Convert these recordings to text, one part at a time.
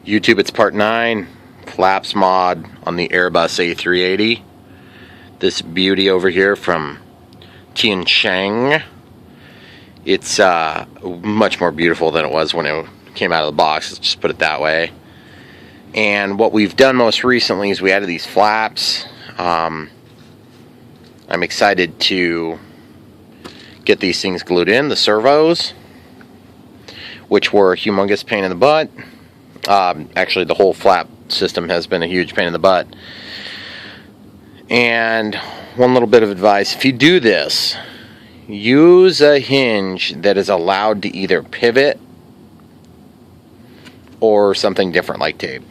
YouTube, it's part 9, flaps mod on the Airbus A380. This beauty over here from Tian Sheng. It's much more beautiful than it was when it came out of the box, let's just put it that way. And what we've done most recently is we added these flaps. I'm excited to get these things glued in, the servos, which were a humongous pain in the butt. Actually, the whole flap system has been a huge pain in the butt. And one little bit of advice: if you do this, use a hinge that is allowed to either pivot or something different like tape.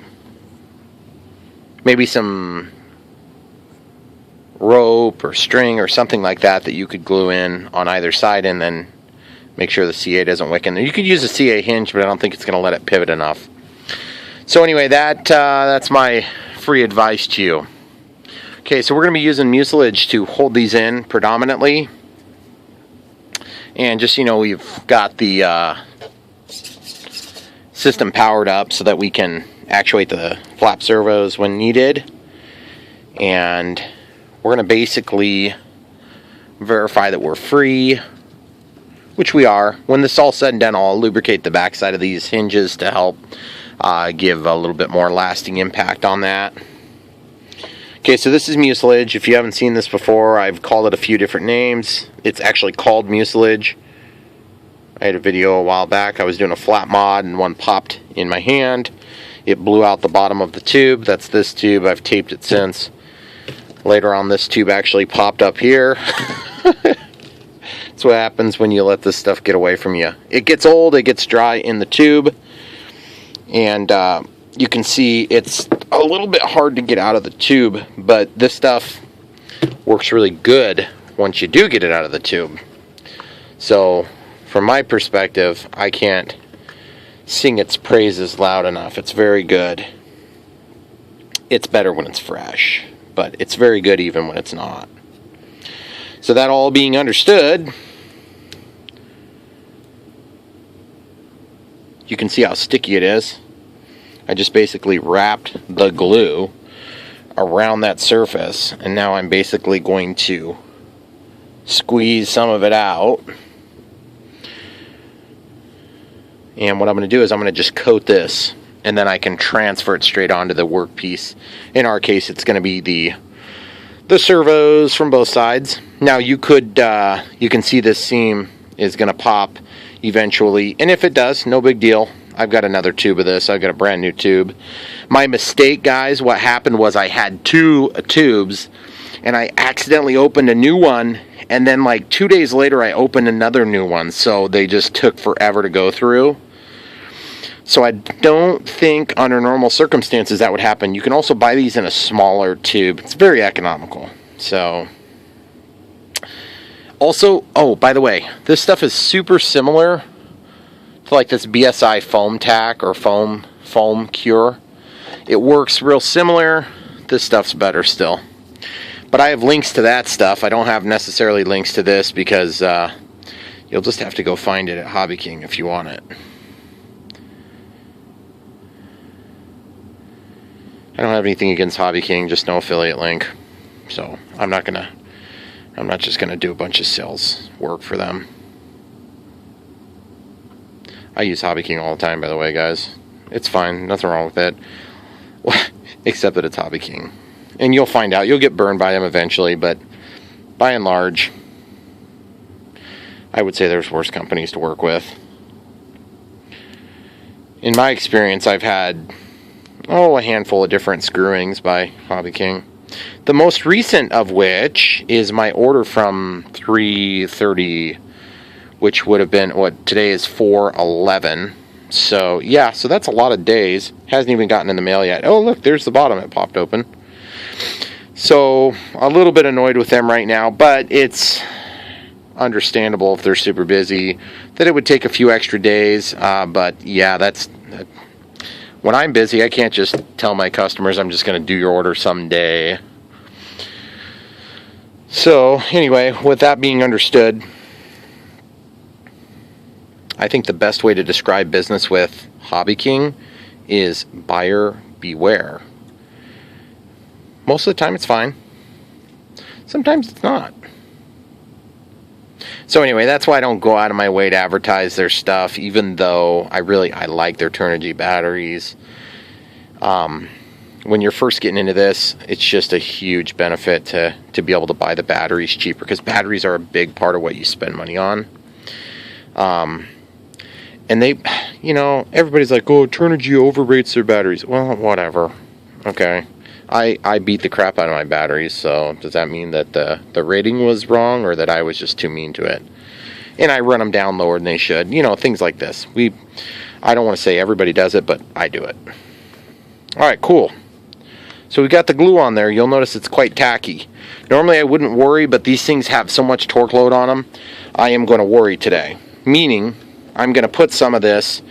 Maybe some rope or string or something like that that you could glue in on either side, and then make sure the CA doesn't wick in there. You could use a CA hinge, but I don't think it's going to let it pivot enough. So anyway, that's my free advice to you. Okay, so we're going to be using mucilage to hold these in predominantly. And just so you know, we've got the system powered up so that we can actuate the flap servos when needed. And we're going to basically verify that we're free, which we are. When this is all said and done, I'll lubricate the backside of these hinges to help give a little bit more lasting impact on that. Okay, so this is mucilage. If you haven't seen this before, I've called it a few different names. It's actually called mucilage. I had a video a while back. I was doing a flap mod and one popped in my hand. It blew out the bottom of the tube. That's this tube. I've taped it since. Later on, this tube actually popped up here. That's what happens when you let this stuff get away from you. It gets old, it gets dry in the tube, and you can see it's a little bit hard to get out of the tube, but this stuff works really good once you do get it out of the tube. So, from my perspective, I can't sing its praises loud enough. It's very good. It's better when it's fresh, but it's very good even when it's not. So that all being understood, you can see how sticky it is. I just basically wrapped the glue around that surface, and now I'm basically going to squeeze some of it out. And what I'm going to do is I'm going to just coat this, and then I can transfer it straight onto the workpiece. In our case, it's going to be the servos from both sides. Now you can see this seam is going to pop eventually, and if it does, no big deal. I've got another tube of this. I've got a brand new tube. My mistake, guys, what happened was I had two tubes, and I accidentally opened a new one, and then like 2 days later I opened another new one, so they just took forever to go through. So I don't think under normal circumstances that would happen. You can also buy these in a smaller tube. It's very economical. So, also, oh, by the way, this stuff is super similar to like this BSI foam tack or foam cure. It works real similar. This stuff's better still. But I have links to that stuff. I don't have necessarily links to this because you'll just have to go find it at Hobby King if you want it. I don't have anything against Hobby King, just no affiliate link. So I'm not just gonna do a bunch of sales work for them. I use Hobby King all the time, by the way, guys. It's fine, nothing wrong with it. Except that it's Hobby King. And you'll find out, you'll get burned by them eventually, but by and large, I would say there's worse companies to work with. In my experience, I've had a handful of different screwings by Hobby King. The most recent of which is my order from 330, which would have been, today is 4/11. So, yeah, so that's a lot of days. Hasn't even gotten in the mail yet. Oh, look, there's the bottom. It popped open. So, a little bit annoyed with them right now, but it's understandable if they're super busy that it would take a few extra days. But, yeah, when I'm busy, I can't just tell my customers I'm just going to do your order someday. So, anyway, with that being understood, I think the best way to describe business with Hobby King is buyer beware. Most of the time it's fine. Sometimes it's not. So anyway, that's why I don't go out of my way to advertise their stuff, even though I like their Turnigy batteries. When you're first getting into this, it's just a huge benefit to be able to buy the batteries cheaper, because batteries are a big part of what you spend money on. And they, everybody's like, oh, Turnigy overrates their batteries. Well, whatever. Okay. I beat the crap out of my batteries, so does that mean that the rating was wrong, or that I was just too mean to it? And I run them down lower than they should. Things like this. I don't want to say everybody does it, but I do it. Alright, cool. So we got the glue on there. You'll notice it's quite tacky. Normally I wouldn't worry, but these things have so much torque load on them, I am going to worry today. Meaning, I'm going to put some of this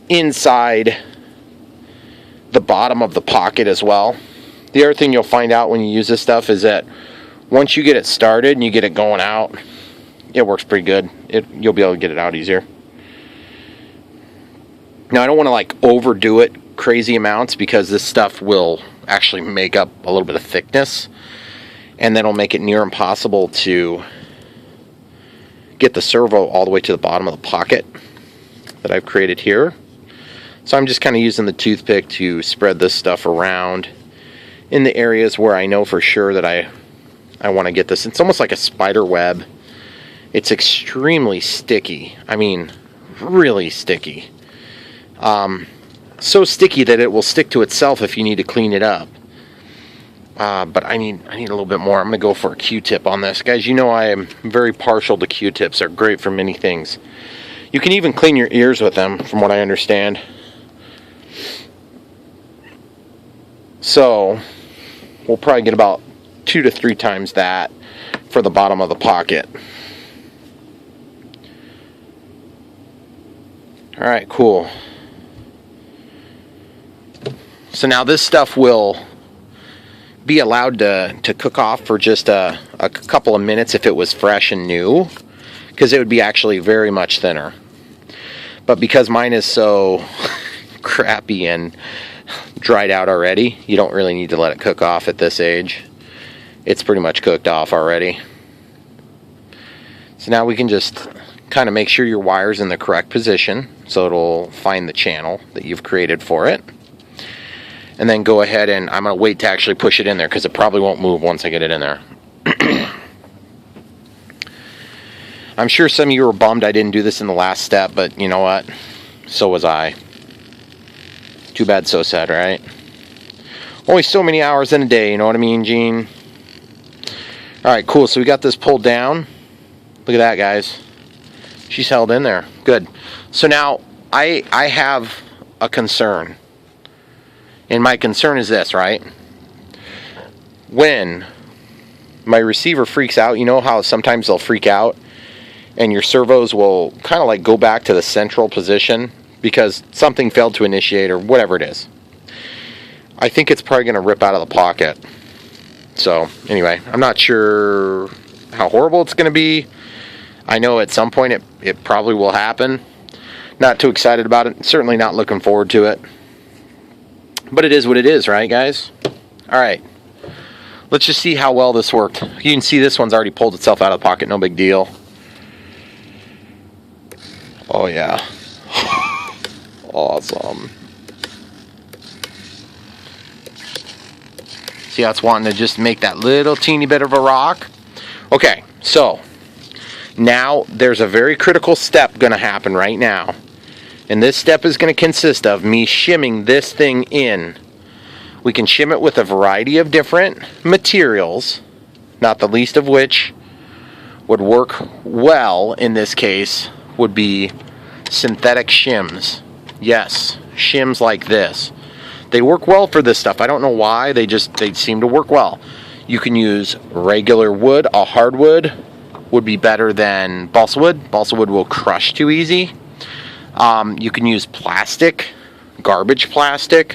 inside the bottom of the pocket as well. The other thing you'll find out when you use this stuff is that once you get it started and you get it going out, it works pretty good. You'll be able to get it out easier. Now, I don't want to overdo it crazy amounts, because this stuff will actually make up a little bit of thickness, and that'll make it near impossible to get the servo all the way to the bottom of the pocket that I've created here. So I'm just kind of using the toothpick to spread this stuff around in the areas where I know for sure that I want to get this. It's almost like a spider web. It's extremely sticky. I mean, really sticky. So sticky that it will stick to itself if you need to clean it up. But I need a little bit more. I'm going to go for a Q-tip on this. Guys, I am very partial to Q-tips. They're great for many things. You can even clean your ears with them, from what I understand. So we'll probably get about 2 to 3 times that for the bottom of the pocket. Alright, cool. So now this stuff will be allowed to cook off for just a couple of minutes if it was fresh and new, because it would be actually very much thinner. But because mine is so crappy and dried out already, you don't really need to let it cook off at this age. It's pretty much cooked off already. So now we can just kind of make sure your wire's in the correct position, so it'll find the channel that you've created for it. And then go ahead, and I'm going to wait to actually push it in there, because it probably won't move once I get it in there. I'm sure some of you were bummed I didn't do this in the last step, but you know what? So was I. Too bad, so sad, right? Only so many hours in a day, you know what I mean, Gene? Alright, cool. So we got this pulled down. Look at that, guys. She's held in there. Good. So now, I have a concern. And my concern is this, right? When my receiver freaks out, you know how sometimes they'll freak out and your servos will kind of go back to the central position because something failed to initiate or whatever it is. I think it's probably going to rip out of the pocket. So anyway, I'm not sure how horrible it's going to be. I know at some point it probably will happen. Not too excited about it. Certainly not looking forward to it. But it is what it is, right, guys? Alright. Let's just see how well this worked. You can see this one's already pulled itself out of the pocket. No big deal. Oh, yeah. Awesome. See how it's wanting to just make that little teeny bit of a rock? Okay, so now there's a very critical step going to happen right now. And this step is going to consist of me shimming this thing in. We can shim it with a variety of different materials, not the least of which would work well in this case would be synthetic shims. Yes, shims like this. They work well for this stuff. I don't know why, they seem to work well. You can use regular wood. A hardwood would be better than balsa wood. Balsa wood will crush too easy. You can use plastic, garbage plastic,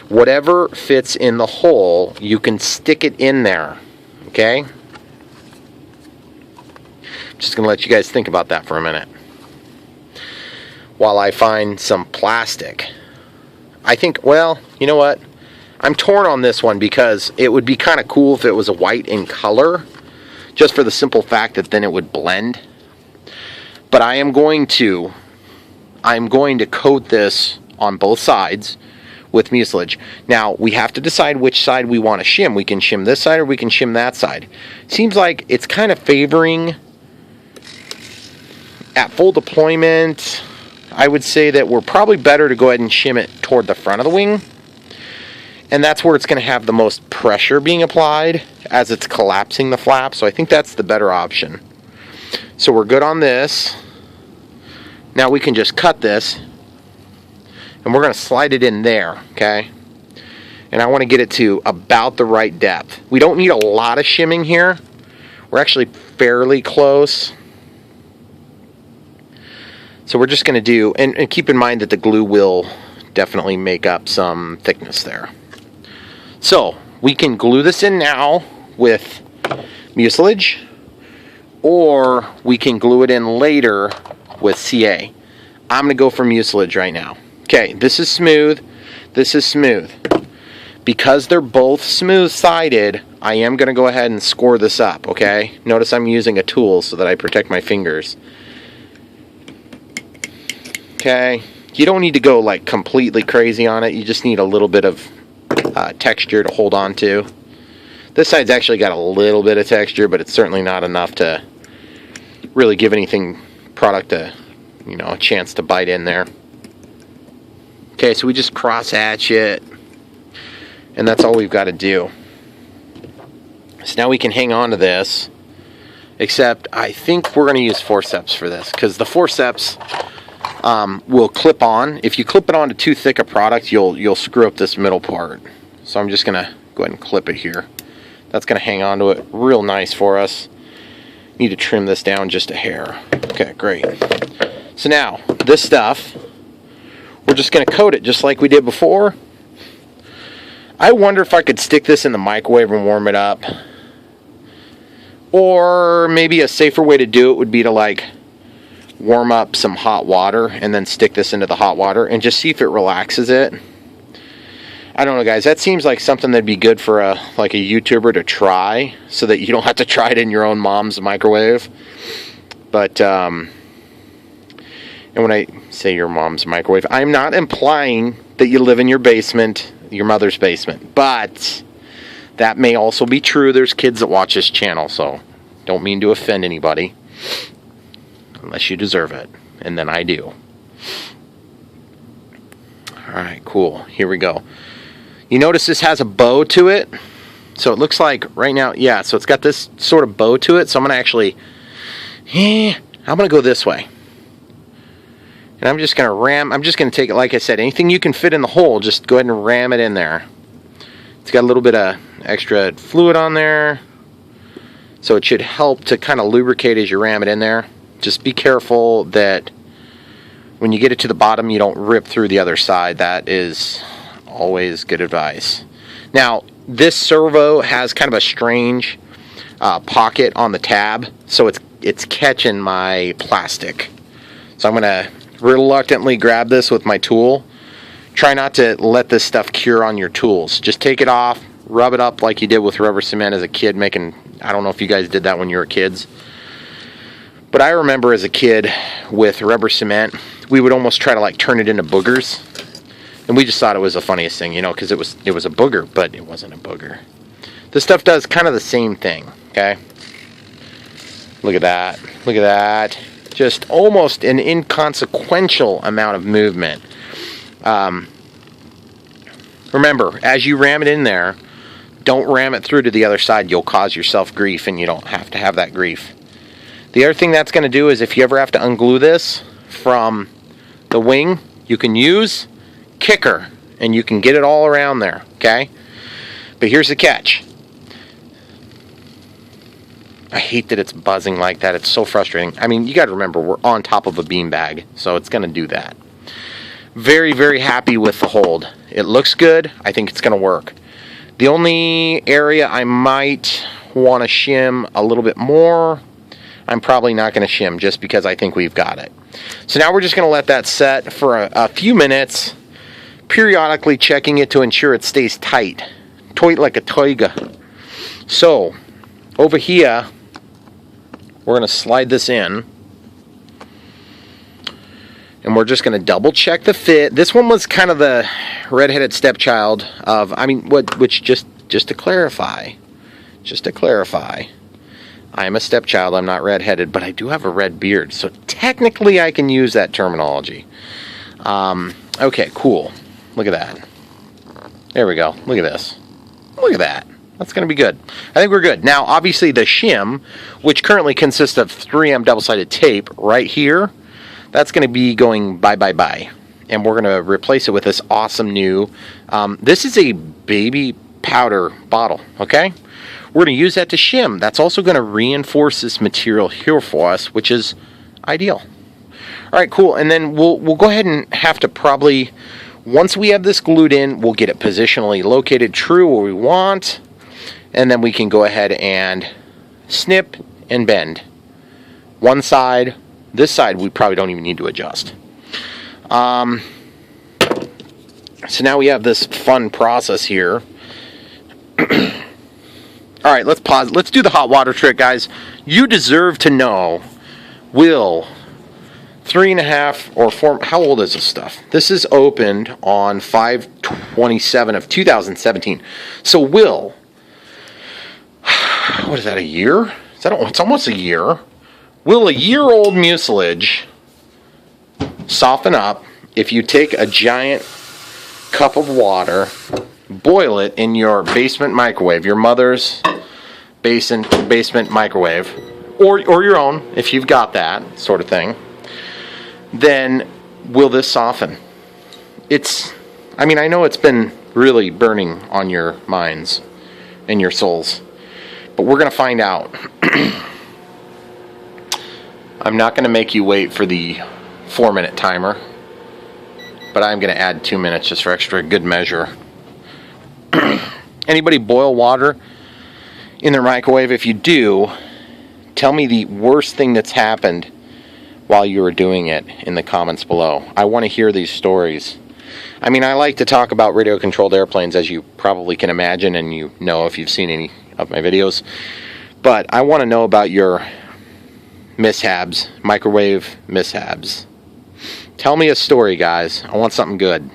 whatever fits in the hole, you can stick it in there, okay? I'm just going to let you guys think about that for a minute. While I find some plastic. I think, well, you know what? I'm torn on this one because it would be kind of cool if it was a white in color, just for the simple fact that then it would blend. But I'm going to coat this on both sides with mucilage. Now, we have to decide which side we want to shim. We can shim this side or we can shim that side. Seems like it's kind of favoring, at full deployment, I would say that we're probably better to go ahead and shim it toward the front of the wing. And that's where it's going to have the most pressure being applied as it's collapsing the flap. So I think that's the better option. So we're good on this. Now we can just cut this. And we're going to slide it in there, okay? And I want to get it to about the right depth. We don't need a lot of shimming here. We're actually fairly close. So we're just going to do, and keep in mind that the glue will definitely make up some thickness there. So we can glue this in now with mucilage, or we can glue it in later with CA. I'm going to go for mucilage right now. Okay, this is smooth, this is smooth. Because they're both smooth-sided, I am going to go ahead and score this up, okay? Notice I'm using a tool so that I protect my fingers. Okay, you don't need to go like completely crazy on it, you just need a little bit of texture to hold on to. This side's actually got a little bit of texture, but it's certainly not enough to really give anything product a chance to bite in there. Okay, so we just cross hatch it, and that's all we've got to do. So now we can hang on to this, except I think we're going to use forceps for this, because the forceps will clip on. If you clip it onto too thick a product, you'll screw up this middle part. So I'm just going to go ahead and clip it here. That's going to hang on to it real nice for us. Need to trim this down just a hair. Okay, great. So now, this stuff, we're just going to coat it just like we did before. I wonder if I could stick this in the microwave and warm it up. Or maybe a safer way to do it would be to like warm up some hot water and then stick this into the hot water and just see if it relaxes it. I don't know, guys. That seems like something that'd be good for a YouTuber to try, so that you don't have to try it in your own mom's microwave. But and when I say your mom's microwave, I'm not implying that you live in your basement, your mother's basement. But that may also be true. There's kids that watch this channel, so don't mean to offend anybody. Unless you deserve it. And then I do. Alright, cool. Here we go. You notice this has a bow to it. So it looks like right now, yeah, so it's got this sort of bow to it. So I'm going to actually, I'm going to go this way. And I'm just going to I'm just going to take it, like I said, anything you can fit in the hole, just go ahead and ram it in there. It's got a little bit of extra fluid on there. So it should help to kind of lubricate as you ram it in there. Just be careful that when you get it to the bottom, you don't rip through the other side. That is always good advice. Now, this servo has kind of a strange pocket on the tab, so it's catching my plastic. So I'm going to reluctantly grab this with my tool. Try not to let this stuff cure on your tools. Just take it off, rub it up like you did with rubber cement as a kid making, I don't know if you guys did that when you were kids. But I remember as a kid with rubber cement, we would almost try to like turn it into boogers. And we just thought it was the funniest thing, because it was a booger, but it wasn't a booger. This stuff does kind of the same thing, okay? Look at that. Look at that. Just almost an inconsequential amount of movement. Remember, as you ram it in there, don't ram it through to the other side. You'll cause yourself grief, and you don't have to have that grief. The other thing that's going to do is if you ever have to unglue this from the wing, you can use kicker, and you can get it all around there, okay? But here's the catch. I hate that it's buzzing like that. It's so frustrating. I mean, you got to remember, we're on top of a beanbag, so it's going to do that. Very, very happy with the hold. It looks good. I think it's going to work. The only area I might want to shim a little bit more, I'm probably not going to shim just because I think we've got it. So now we're just going to let that set for a few minutes. periodically checking it to ensure it stays tight. Tight like a tiger. So, over here, we're going to slide this in. And we're just going to double check the fit. This one was kind of the redheaded stepchild of, just to clarify, I am a stepchild, I'm not redheaded, but I do have a red beard, so technically I can use that terminology. Okay, cool. Look at that. There we go. Look at this. Look at that. That's going to be good. I think we're good. Now, obviously the shim, which currently consists of 3M double-sided tape right here, that's going to be going bye. And we're going to replace it with this awesome new, this is a baby powder bottle, okay? We're going to use that to shim. That's also going to reinforce this material here for us, which is ideal. All right, cool. And then we'll go ahead and have to probably, once we have this glued in, we'll get it positionally located true where we want. And then we can go ahead and snip and bend. One side, this side we probably don't even need to adjust. So now we have this fun process here. All right, let's pause. Let's do the hot water trick, guys. You deserve to know, will 3.5 or 4, how old is this stuff? This is opened on 5/27 of 2017. So will, what is that, a year? It's almost a year. Will a year-old mucilage soften up if you take a giant cup of water, boil it in your basement microwave, your mother's basement microwave, or your own, if you've got that sort of thing, then will this soften? I know it's been really burning on your minds and your souls, but we're going to find out. I'm not going to make you wait for the 4-minute timer, but I'm going to add 2 minutes just for extra good measure. Anybody boil water in their microwave? If you do, tell me the worst thing that's happened while you were doing it in the comments below. I want to hear these stories. I like to talk about radio-controlled airplanes, as you probably can imagine, and you know if you've seen any of my videos. But I want to know about your mishaps, microwave mishaps. Tell me a story, guys. I want something good.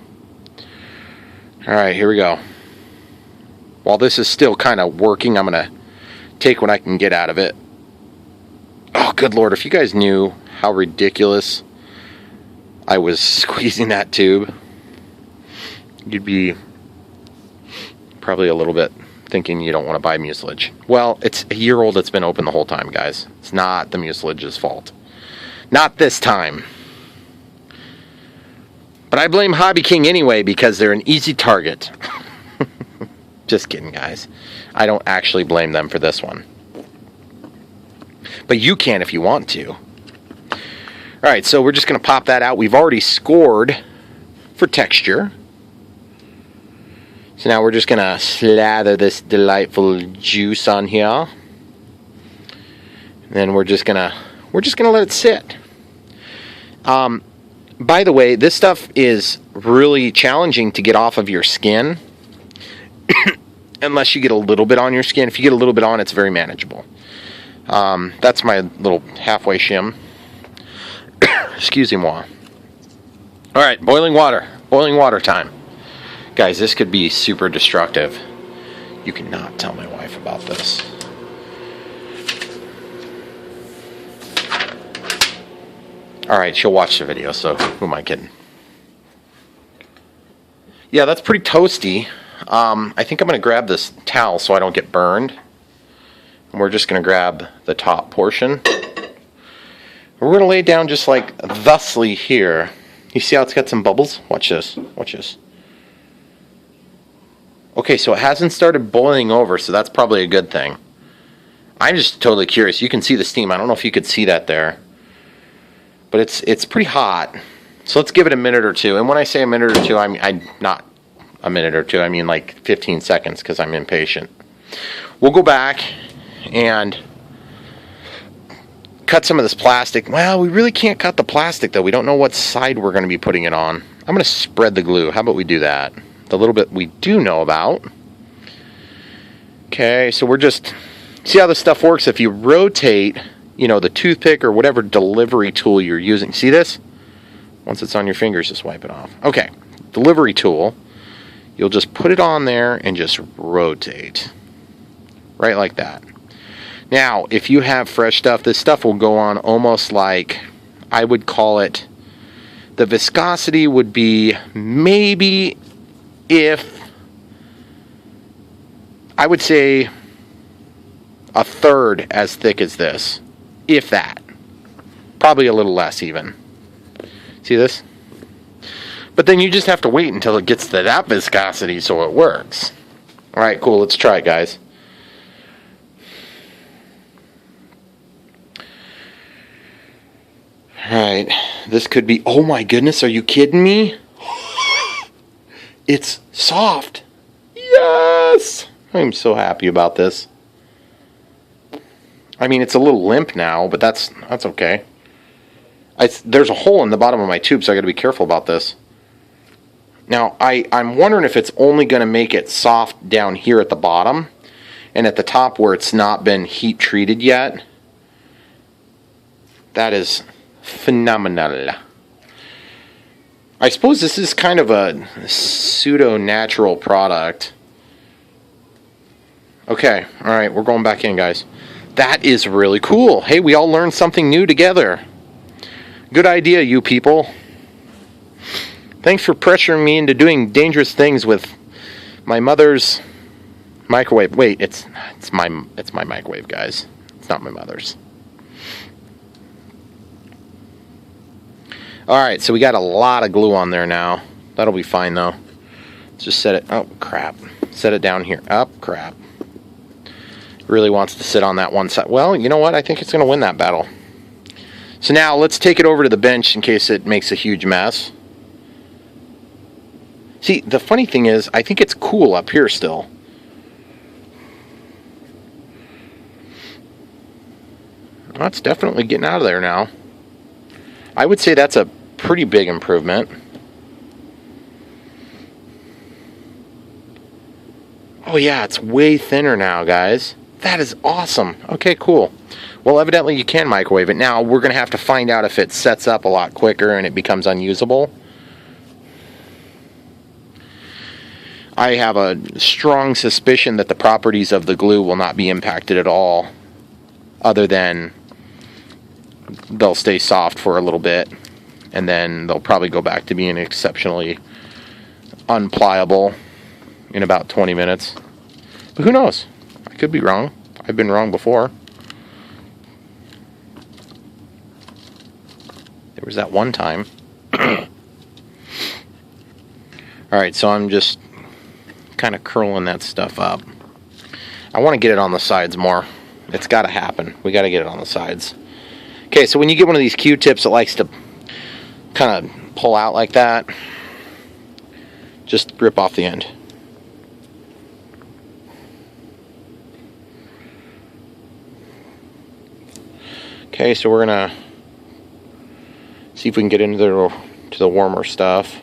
All right, here we go. While this is still kind of working, I'm going to take what I can get out of it. Oh, good Lord, if you guys knew how ridiculous I was squeezing that tube, you'd be probably a little bit thinking you don't want to buy mucilage. Well, it's a year old. It's been open the whole time, guys. It's not the mucilage's fault. Not this time. But I blame Hobby King anyway because they're an easy target. Just kidding, guys. I don't actually blame them for this one. But you can if you want to. Alright, so we're just going to pop that out. We've already scored for texture. So now we're just going to slather this delightful juice on here. And then we're just going to let it sit. By the way, this stuff is really challenging to get off of your skin. Unless you get a little bit on your skin. If you get a little bit on, it's very manageable. That's my little halfway shim. Excuse me. Alright, boiling water. Boiling water time. Guys, this could be super destructive. You cannot tell my wife about this. Alright, she'll watch the video, so who am I kidding? Yeah, that's pretty toasty. I think I'm going to grab this towel so I don't get burned. And we're just going to grab the top portion. We're going to lay it down just like thusly here. You see how it's got some bubbles? Watch this. Watch this. Okay, so it hasn't started boiling over, so that's probably a good thing. I'm just totally curious. You can see the steam. I don't know if you could see that there. But it's pretty hot. So let's give it a minute or two. And when I say a minute or two, I'm not a minute or two. I mean like 15 seconds because I'm impatient. We'll go back and cut some of this plastic. Well, we really can't cut the plastic though. We don't know what side we're going to be putting it on. I'm going to spread the glue. How about we do that? The little bit we do know about. Okay, so we're just... See how this stuff works? If you rotate, the toothpick or whatever delivery tool you're using. See this? Once it's on your fingers, just wipe it off. Okay, delivery tool. You'll just put it on there and just rotate. Right like that. Now, if you have fresh stuff, this stuff will go on almost like, I would call it, the viscosity would be maybe if, I would say, a third as thick as this. If that. Probably a little less even. See this? But then you just have to wait until it gets to that viscosity so it works. Alright, cool. Let's try it, guys. Alright. This could be... Oh my goodness, are you kidding me? It's soft. Yes! I'm so happy about this. I mean, it's a little limp now, but that's okay. There's a hole in the bottom of my tube, so I got to be careful about this. Now, I'm wondering if it's only going to make it soft down here at the bottom, and at the top where it's not been heat treated yet. That is phenomenal. I suppose this is kind of a pseudo-natural product. Okay, alright, we're going back in, guys. That is really cool. Hey, we all learned something new together. Good idea, you people. Thanks for pressuring me into doing dangerous things with my mother's microwave. Wait, it's my microwave, guys. It's not my mother's. Alright, so we got a lot of glue on there now. That'll be fine, though. Let's just set it... Oh, crap. Set it down here. Oh, crap. Really wants to sit on that one side. Well, you know what? I think it's going to win that battle. So now, let's take it over to the bench in case it makes a huge mess. See, the funny thing is, I think it's cool up here still. Well, it's definitely getting out of there now. I would say that's a pretty big improvement. Oh yeah, it's way thinner now, guys. That is awesome. Okay, cool. Well, evidently you can microwave it. Now, we're going to have to find out if it sets up a lot quicker and it becomes unusable. I have a strong suspicion that the properties of the glue will not be impacted at all, other than they'll stay soft for a little bit, and then they'll probably go back to being exceptionally unpliable in about 20 minutes. But who knows? I could be wrong. I've been wrong before. There was that one time. Alright, so I'm just kind of curling that stuff up. I want to get it on the sides more. It's got to happen. We got to get it on the sides. Okay, so when you get one of these Q-tips that likes to kind of pull out like that, just rip off the end. Okay, so we're going to see if we can get into the warmer stuff.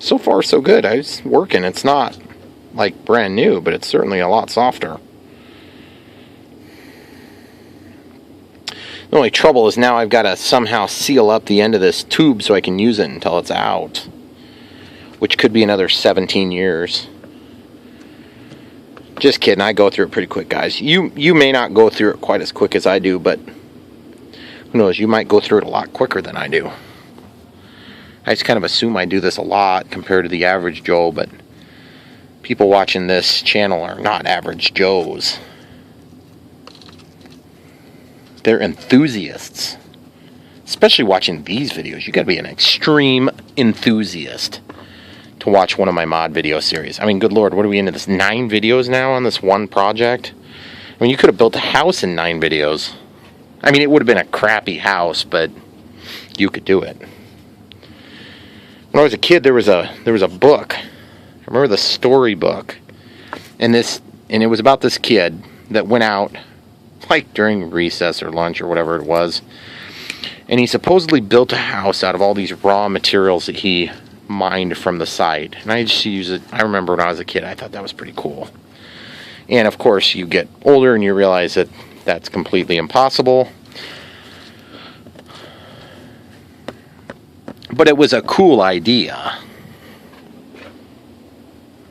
So far, so good. It's working. It's not like brand new, but it's certainly a lot softer. The only trouble is now I've got to somehow seal up the end of this tube so I can use it until it's out, which could be another 17 years. Just kidding. I go through it pretty quick, guys. You may not go through it quite as quick as I do, but who knows? You might go through it a lot quicker than I do. I just kind of assume I do this a lot compared to the average Joe, but people watching this channel are not average Joes. They're enthusiasts. Especially watching these videos. You got to be an extreme enthusiast to watch one of my mod video series. I mean, good lord, what are we into this? 9 videos now on this one project? I mean, you could have built a house in 9 videos. I mean, it would have been a crappy house, but you could do it. When I was a kid, there was a book. I remember the storybook, and it was about this kid that went out, like during recess or lunch or whatever it was, And he supposedly built a house out of all these raw materials that he mined from the site. And I just use it. I remember when I was a kid, I thought that was pretty cool. And of course, you get older and you realize that that's completely impossible. But it was a cool idea.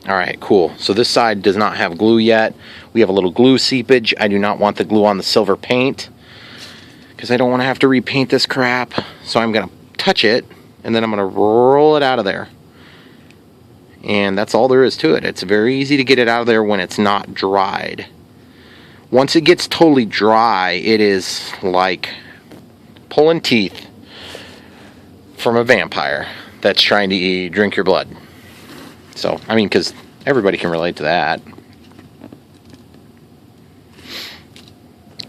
Alright, cool. So this side does not have glue yet. We have a little glue seepage. I do not want the glue on the silver paint, because I don't want to have to repaint this crap. So I'm going to touch it, and then I'm going to roll it out of there. And that's all there is to it. It's very easy to get it out of there when it's not dried. Once it gets totally dry, it is like pulling teeth from a vampire that's trying to drink your blood. So, I mean, because everybody can relate to that.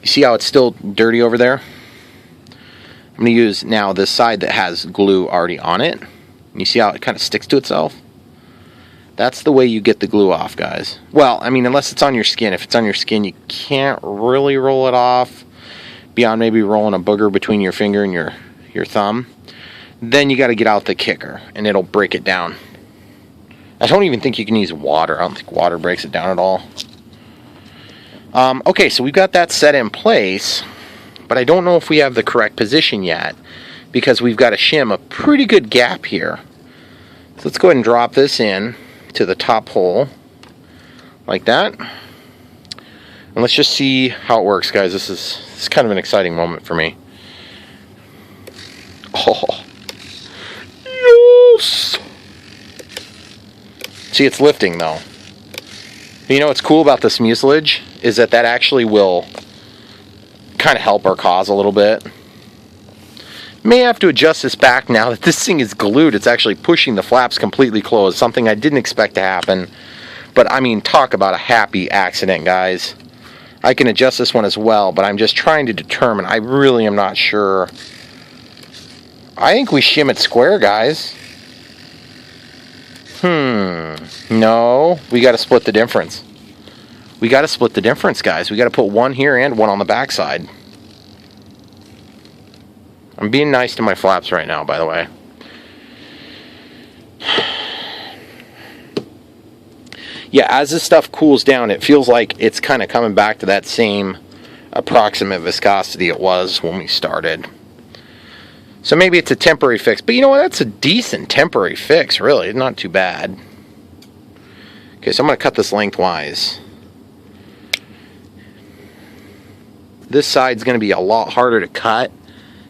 You see how it's still dirty over there? I'm going to use now this side that has glue already on it. You see how it kind of sticks to itself? That's the way you get the glue off, guys. Well, I mean, unless it's on your skin. If it's on your skin, you can't really roll it off beyond maybe rolling a booger between your finger and your thumb. Then you got to get out the kicker, and it'll break it down. I don't even think you can use water. I don't think water breaks it down at all. Okay, so we've got that set in place, but I don't know if we have the correct position yet, because we've got to shim a pretty good gap here. So let's go ahead and drop this in to the top hole, like that. And let's just see how it works, guys. This is kind of an exciting moment for me. Oh, yes! See, it's lifting, though. You know what's cool about this mucilage is that actually will kind of help our cause a little bit. May have to adjust this back now that this thing is glued. It's actually pushing the flaps completely closed, something I didn't expect to happen. But I mean, talk about a happy accident, guys. I can adjust this one as well, but I'm just trying to determine. I really am not sure. I think we shim it square, guys. No, we got to split the difference. We got to split the difference, guys. We got to put one here and one on the back side. I'm being nice to my flaps right now, by the way. Yeah, as this stuff cools down, it feels like it's kind of coming back to that same approximate viscosity it was when we started. So maybe it's a temporary fix. But you know what? That's a decent temporary fix, really. It's not too bad. Okay, so I'm going to cut this lengthwise. This side's going to be a lot harder to cut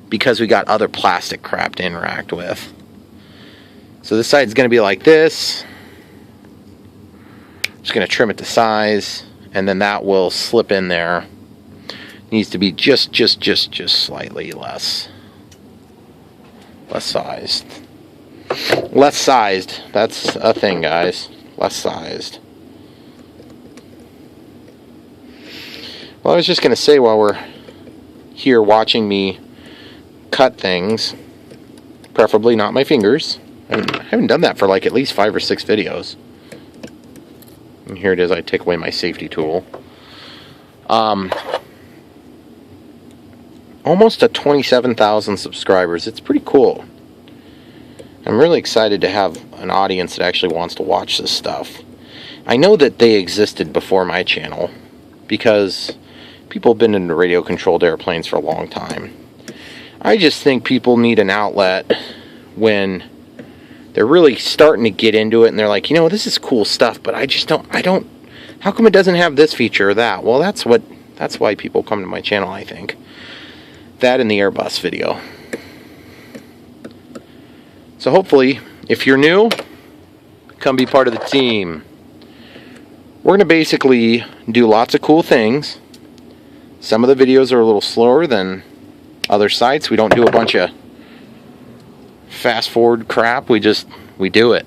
because we got other plastic crap to interact with. So this side's going to be like this. Just going to trim it to size, and then that will slip in there. Needs to be just slightly less sized. Less sized. That's a thing, guys. Less sized. Well, I was just going to say, while we're here watching me cut things, preferably not my fingers. I haven't done that for like at least 5 or 6 videos. And here it is. I take away my safety tool. Almost at 27,000 subscribers. It's pretty cool. I'm really excited to have an audience that actually wants to watch this stuff. I know that they existed before my channel because people have been into radio-controlled airplanes for a long time. I just think people need an outlet when they're really starting to get into it and they're like, you know, this is cool stuff, but I don't, how come it doesn't have this feature or that? Well, that's why people come to my channel, I think. That and the Airbus video. So hopefully, if you're new, come be part of the team. We're going to basically do lots of cool things. Some of the videos are a little slower than other sites. We don't do a bunch of fast forward crap. We do it.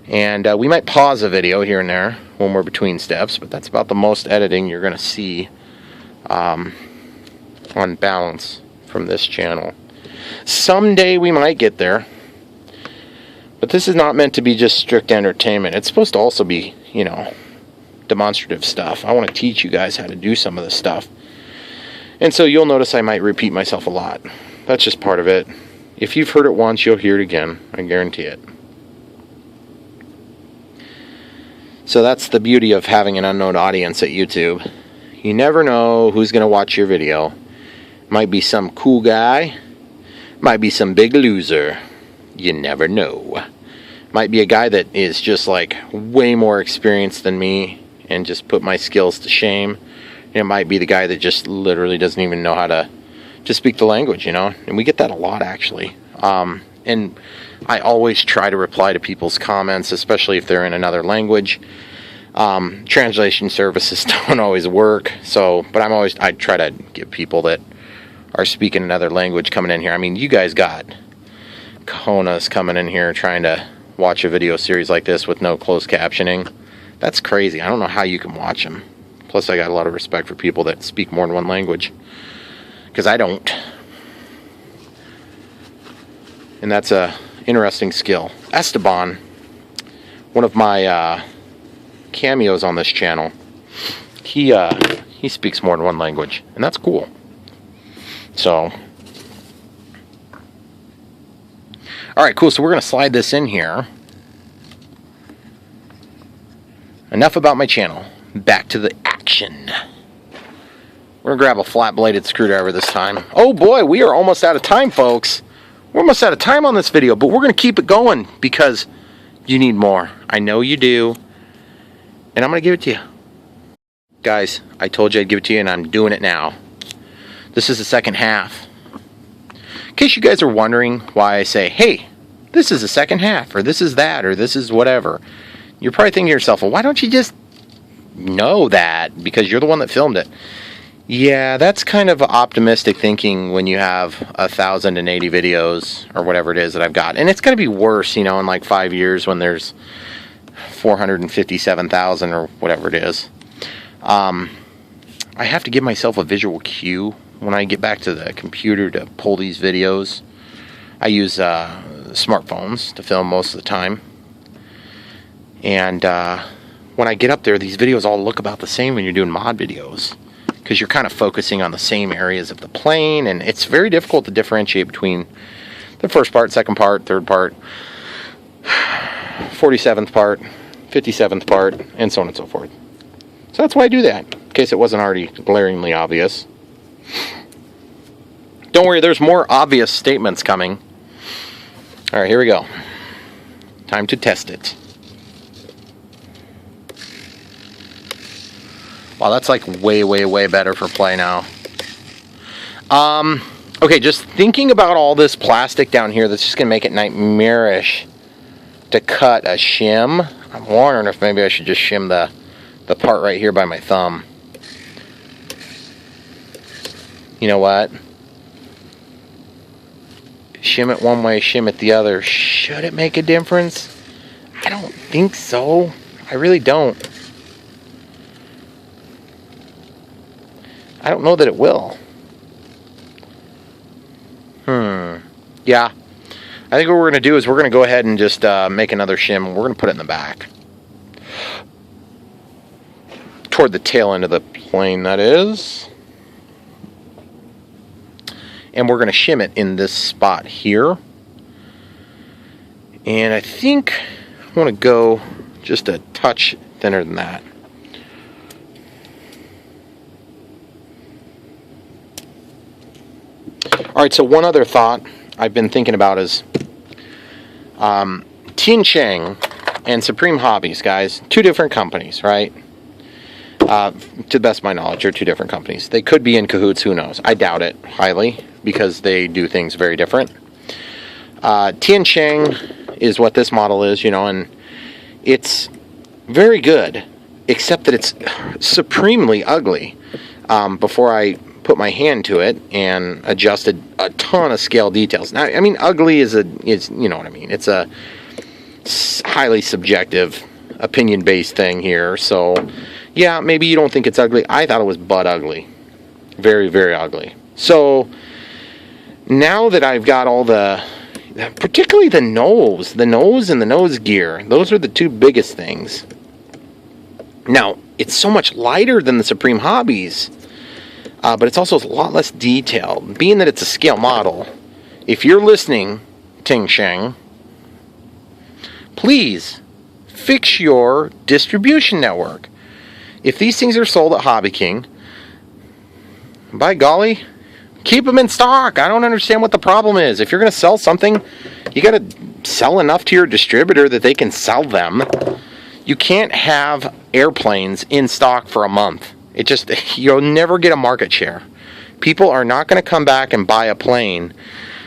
And we might pause a video here and there when we're between steps, but that's about the most editing you're going to see on balance from this channel. Someday we might get there, but this is not meant to be just strict entertainment. It's supposed to also be, you know, demonstrative stuff. I want to teach you guys how to do some of this stuff. And so you'll notice I might repeat myself a lot. that's just part of it. If you've heard it once, you'll hear it again. I guarantee it. So that's the beauty of having an unknown audience at YouTube. You never know who's going to watch your video. Might be some cool guy. Might be some big loser. You never know. Might be a guy that is just like way more experienced than me and just put my skills to shame. And it might be the guy that just literally doesn't even know how to speak the language, you know. And we get that a lot, actually. And I always try to reply to people's comments, especially if they're in another language. Translation services don't always work, but I try to give people that are speaking another language coming in here. I mean, you guys got cojones coming in here trying to watch a video series like this with no closed captioning. That's crazy. I don't know how you can watch them. Plus, I got a lot of respect for people that speak more than one language, because I don't. And that's a interesting skill. Esteban, one of my cameos on this channel, he speaks more than one language, and that's cool. So, all right, cool. So we're gonna slide this in here. Enough about my channel. Back to the action. We're gonna grab a flat-bladed screwdriver this time. Oh boy, we are almost out of time, folks. We're almost out of time on this video, but we're going to keep it going because you need more. I know you do. And I'm going to give it to you. Guys, I told you I'd give it to you, and I'm doing it now. This is the second half. In case you guys are wondering why I say, hey, this is the second half, or this is that, or this is whatever. You're probably thinking to yourself, well, why don't you just know that? Because you're the one that filmed it. Yeah, that's kind of optimistic thinking when you have 1,080 videos or whatever it is that I've got. And it's going to be worse, you know, in like 5 years when there's 457,000 or whatever it is. I have to give myself a visual cue when I get back to the computer to pull these videos. I use smartphones to film most of the time. And when I get up there, these videos all look about the same when you're doing mod videos, because you're kind of focusing on the same areas of the plane, and it's very difficult to differentiate between the first part, second part, third part, 47th part, 57th part, and so on and so forth. So that's why I do that, in case it wasn't already glaringly obvious. Don't worry, there's more obvious statements coming. All right, here we go. Time to test it. Wow, that's like way, way, way better for play now. Okay, just thinking about all this plastic down here, that's just going to make it nightmarish to cut a shim. I'm wondering if maybe I should just shim the part right here by my thumb. You know what? Shim it one way, shim it the other. Should it make a difference? I don't think so. I really don't. I don't know that it will. Yeah. I think what we're going to do is we're going to go ahead and just make another shim. We're going to put it in the back. Toward the tail end of the plane, that is. And we're going to shim it in this spot here. And I think I want to go just a touch thinner than that. Alright, so one other thought I've been thinking about is Tian Sheng and Supreme-Hobbies, guys. Two different companies, right? To the best of my knowledge, they're two different companies. They could be in cahoots, who knows? I doubt it highly, because they do things very different. Tian Sheng is what this model is, you know, and it's very good, except that it's supremely ugly. Before I put my hand to it and adjusted a ton of scale details. Now, I mean, ugly is you know what I mean. It's a highly subjective, opinion-based thing here. So, yeah, maybe you don't think it's ugly. I thought it was butt ugly. Very, very ugly. So, now that I've got all particularly the nose and the nose gear, those are the two biggest things. Now, it's so much lighter than the Supreme-Hobbies, but it's also a lot less detailed. Being that it's a scale model, if you're listening, Tian Sheng, please fix your distribution network. If these things are sold at Hobby King, by golly, keep them in stock. I don't understand what the problem is. If you're going to sell something, you got to sell enough to your distributor that they can sell them. You can't have airplanes in stock for a month. You'll never get a market share. People are not going to come back and buy a plane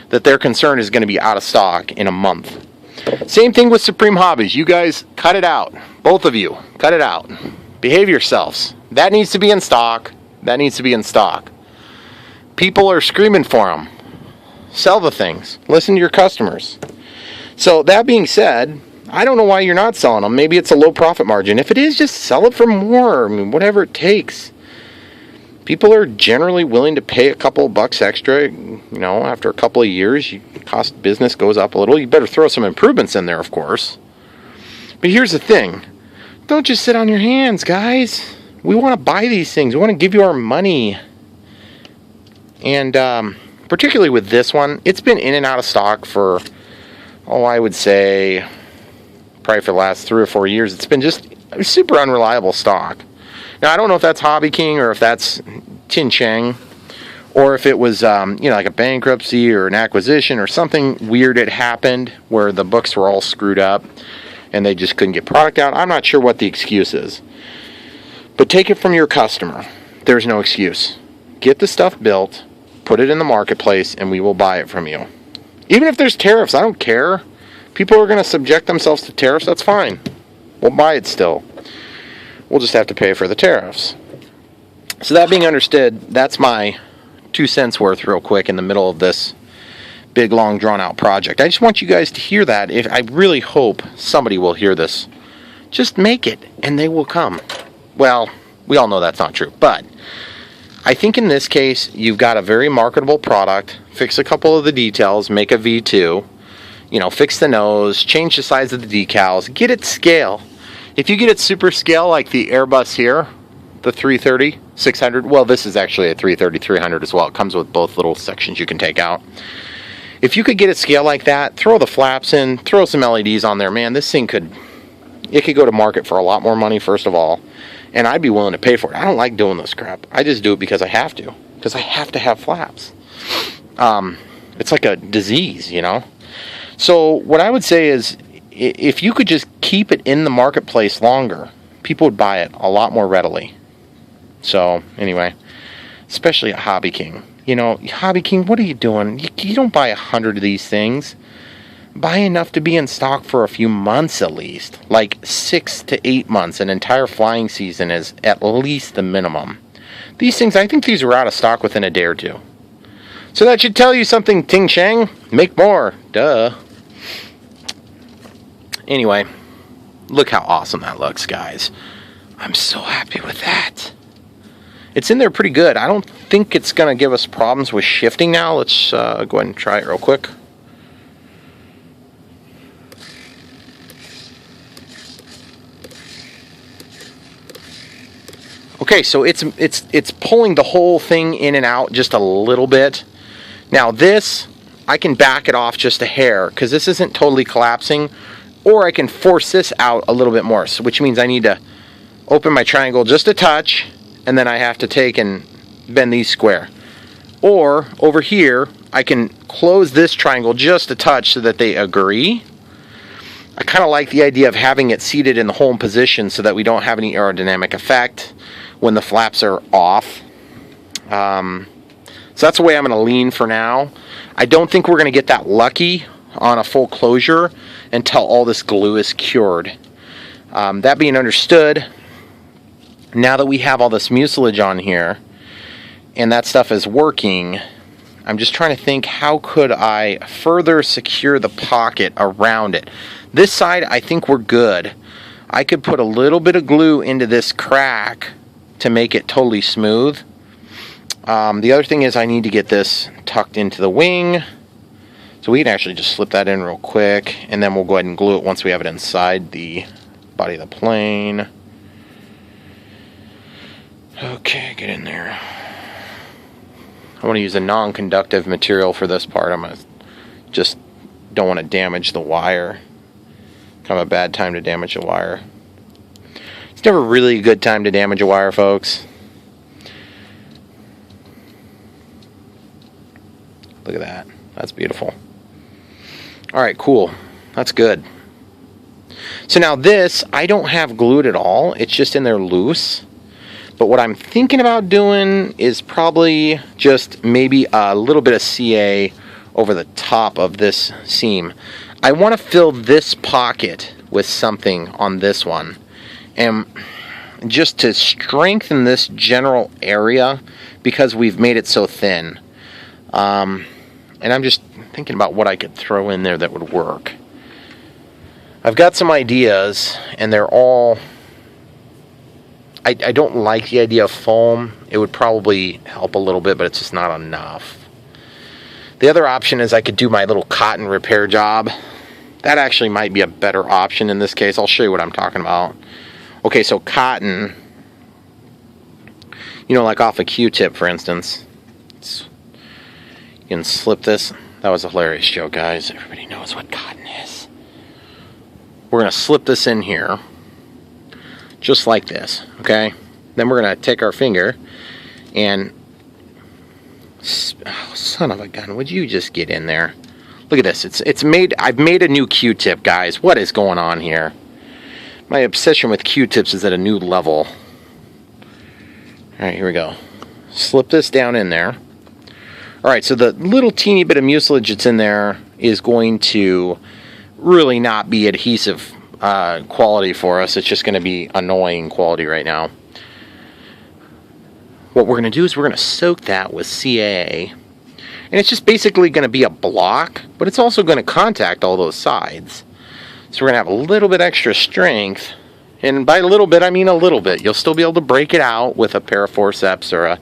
that they're concerned is going to be out of stock in a month. Same thing with Supreme Hobbies. You guys, cut it out. Both of you, cut it out. Behave yourselves. That needs to be in stock. That needs to be in stock. People are screaming for them. Sell the things. Listen to your customers. So that being said, I don't know why you're not selling them. Maybe it's a low profit margin. If it is, just sell it for more. I mean, whatever it takes. People are generally willing to pay a couple bucks extra. After a couple of years, cost of business goes up a little. You better throw some improvements in there, of course. But here's the thing. Don't just sit on your hands, guys. We want to buy these things. We want to give you our money. And particularly with this one, it's been in and out of stock for, I would say, probably for the last 3 or 4 years. It's been just a super unreliable stock. Now, I don't know if that's Hobby King or if that's Tian Sheng, or if it was, like a bankruptcy or an acquisition or something weird had happened where the books were all screwed up and they just couldn't get product out. I'm not sure what the excuse is. But take it from your customer. There's no excuse. Get the stuff built, put it in the marketplace, and we will buy it from you. Even if there's tariffs, I don't care. People are going to subject themselves to tariffs, that's fine. We'll buy it still. We'll just have to pay for the tariffs. So that being understood, that's my 2 cents worth real quick in the middle of this big, long, drawn-out project. I just want you guys to hear that. I really hope somebody will hear this. Just make it, and they will come. Well, we all know that's not true, but I think in this case, you've got a very marketable product. Fix a couple of the details, make a V2, fix the nose, change the size of the decals, get it scale. If you get it super scale like the Airbus here, the 330, 600, well, this is actually a 330, 300 as well. It comes with both little sections you can take out. If you could get it scale like that, throw the flaps in, throw some LEDs on there, man, this thing could go to market for a lot more money, first of all, and I'd be willing to pay for it. I don't like doing this crap. I just do it because I have to have flaps. It's like a disease, So what I would say is, if you could just keep it in the marketplace longer, people would buy it a lot more readily. So, anyway, especially at Hobby King. Hobby King, what are you doing? You don't buy 100 of these things. Buy enough to be in stock for a few months at least. Like 6 to 8 months. An entire flying season is at least the minimum. These things, I think these were out of stock within a day or two. So that should tell you something, Tian Sheng. Make more. Duh. Anyway, look how awesome that looks, guys. I'm so happy with that. It's in there pretty good. I don't think it's going to give us problems with shifting now. Let's go ahead and try it real quick. Okay, so it's pulling the whole thing in and out just a little bit. Now this, I can back it off just a hair because this isn't totally collapsing. Or I can force this out a little bit more, which means I need to open my triangle just a touch, and then I have to take and bend these square. Or, over here, I can close this triangle just a touch so that they agree. I kind of like the idea of having it seated in the home position so that we don't have any aerodynamic effect when the flaps are off. So that's the way I'm going to lean for now. I don't think we're going to get that lucky on a full closure until all this glue is cured. That being understood, now that we have all this mucilage on here and that stuff is working, I'm just trying to think, how could I further secure the pocket around it? This side, I think we're good. I could put a little bit of glue into this crack to make it totally smooth. The other thing is I need to get this tucked into the wing. So we can actually just slip that in real quick, and then we'll go ahead and glue it once we have it inside the body of the plane. Okay, get in there. I want to use a non-conductive material for this part. I'm going to Just don't want to damage the wire. Kind of a bad time to damage a wire. It's never really a good time to damage a wire, folks. Look at that. That's beautiful. Alright, cool. That's good. So now this, I don't have glued at all. It's just in there loose. But what I'm thinking about doing is probably just maybe a little bit of CA over the top of this seam. I want to fill this pocket with something on this one. And just to strengthen this general area because we've made it so thin. And I'm just thinking about what I could throw in there that would work. I've got some ideas, and they're all... I don't like the idea of foam. It would probably help a little bit, but it's just not enough. The other option is I could do my little cotton repair job. That actually might be a better option in this case. I'll show you what I'm talking about. Okay, so cotton, you know, like off a Q-tip, for instance. You can slip this. That was a hilarious joke, guys. Everybody knows what cotton is. We're going to slip this in here, just like this, okay? Then we're going to take our finger and... Oh, son of a gun, would you just get in there? Look at this. It's made... I've made a new Q-tip, guys. What is going on here? My obsession with Q-tips is at a new level. Alright, here we go. Slip this down in there. Alright, so the little teeny bit of mucilage that's in there is going to really not be adhesive quality for us. It's just going to be annoying quality right now. What we're going to do is we're going to soak that with CA. And it's just basically going to be a block, but it's also going to contact all those sides. So we're going to have a little bit extra strength. And by a little bit, I mean a little bit. You'll still be able to break it out with a pair of forceps or a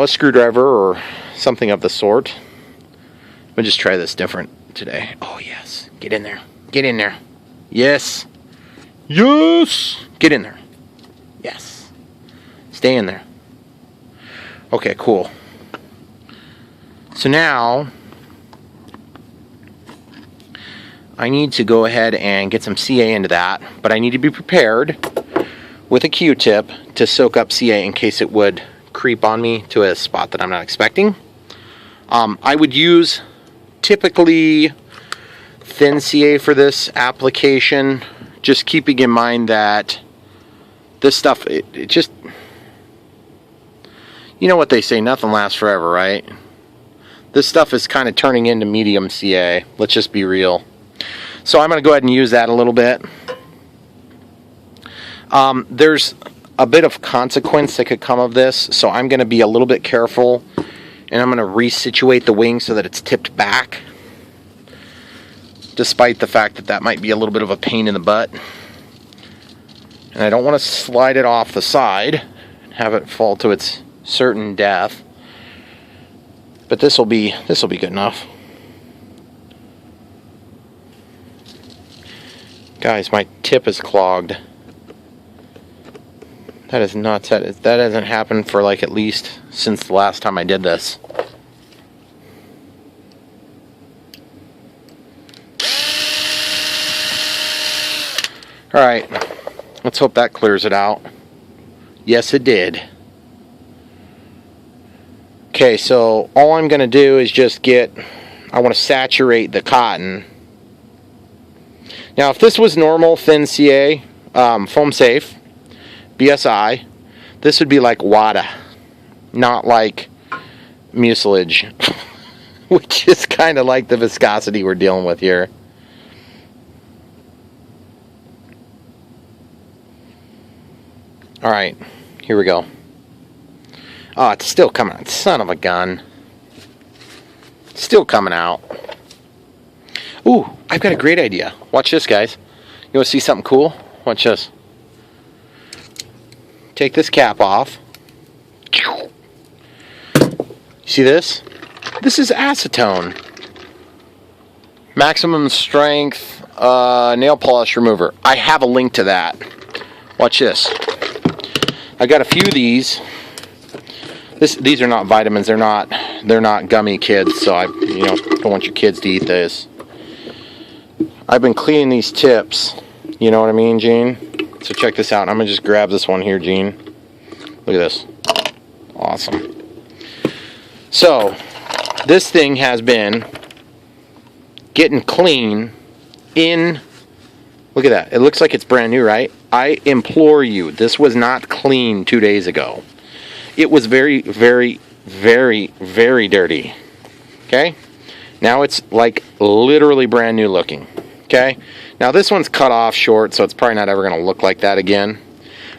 screwdriver or something of the sort. We'll just try this different today. Oh, yes. Get in there. Get in there. Yes. Yes. Get in there. Yes. Stay in there. Okay, cool. So now, I need to go ahead and get some CA into that, but I need to be prepared with a Q-tip to soak up CA in case it would creep on me to a spot that I'm not expecting. I would use typically thin CA for this application, just keeping in mind that this stuff, it just, you know what they say, nothing lasts forever, right? This stuff is kind of turning into medium CA, let's just be real. So I'm going to go ahead and use that a little bit. There's a bit of consequence that could come of this, so I'm going to be a little bit careful, and I'm going to resituate the wing so that it's tipped back, despite the fact that that might be a little bit of a pain in the butt. And I don't want to slide it off the side and have it fall to its certain death, but this will be good enough. Guys, my tip is clogged. That is nuts. That hasn't happened for like at least since the last time I did this. Alright, let's hope that clears it out. Yes, it did. Okay, so all I'm going to do is just I want to saturate the cotton. Now, if this was normal thin CA, foam safe, BSI, this would be like WADA, not like mucilage, which is kind of like the viscosity we're dealing with here. Alright, here we go. Oh, it's still coming out. Son of a gun. Still coming out. Ooh, I've got a great idea. Watch this, guys. You want to see something cool? Watch this. Take this cap off. You see this? This is acetone. Maximum strength nail polish remover. I have a link to that. Watch this. I got a few of these. These are not vitamins. They're not they're not gummy kids, so I don't want your kids to eat this. I've been cleaning these tips. You know what I mean, Gene? So check this out. I'm going to just grab this one here, Gene. Look at this. Awesome. So, this thing has been getting clean in... Look at that. It looks like it's brand new, right? I implore you, this was not clean 2 days ago. It was very, very, very, very dirty. Okay? Now it's like literally brand new looking. Okay? Now this one's cut off short, so it's probably not ever going to look like that again.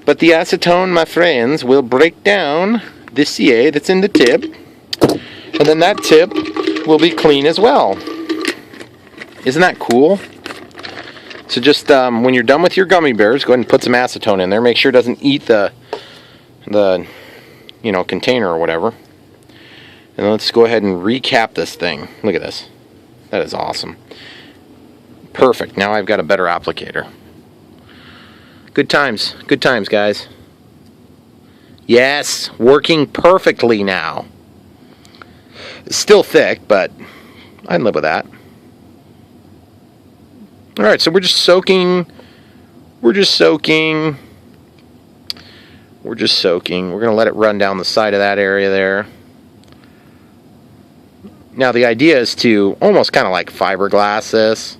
But the acetone, my friends, will break down the CA that's in the tip. And then that tip will be clean as well. Isn't that cool? So just when you're done with your gummy bears, go ahead and put some acetone in there. Make sure it doesn't eat the container or whatever. And let's go ahead and recap this thing. Look at this. That is awesome. Perfect. Now I've got a better applicator. Good times. Good times, guys. Yes, working perfectly now. It's still thick, but I can live with that. Alright, so we're just soaking. We're going to let it run down the side of that area there. Now the idea is to almost kind of like fiberglass this.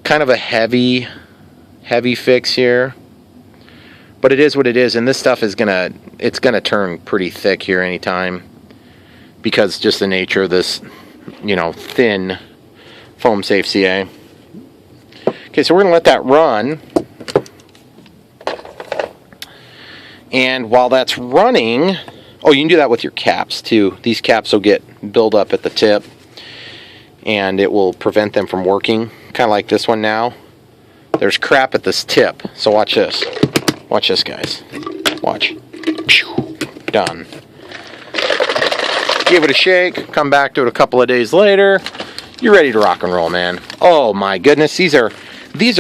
Kind of a heavy fix here. But it is what it is, and this stuff is it's gonna turn pretty thick here anytime. Because just the nature of this, thin foam safe CA. Okay, so we're going to let that run. And while that's running, oh, you can do that with your caps too. These caps will get build up at the tip, and it will prevent them from working. Kind of like this one now. There's crap at this tip, so watch this. Watch this, guys. Watch. Done. Give it a shake, come back to it a couple of days later. You're ready to rock and roll, man. Oh my goodness, these are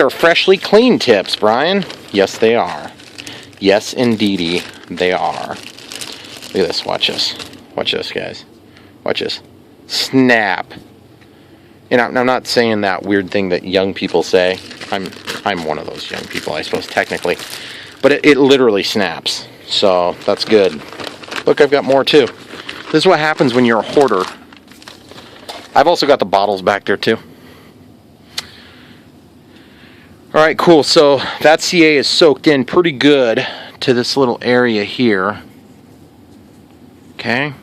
freshly cleaned tips, Brian. Yes, they are. Yes, indeedy, they are. Look at this. Watch this. Watch this, guys. Watch this. Snap. And I'm not saying that weird thing that young people say. I'm one of those young people, I suppose, technically. But it literally snaps. So that's good. Look, I've got more too. This is what happens when you're a hoarder. I've also got the bottles back there too. Alright, cool. So that CA is soaked in pretty good to this little area here. Okay.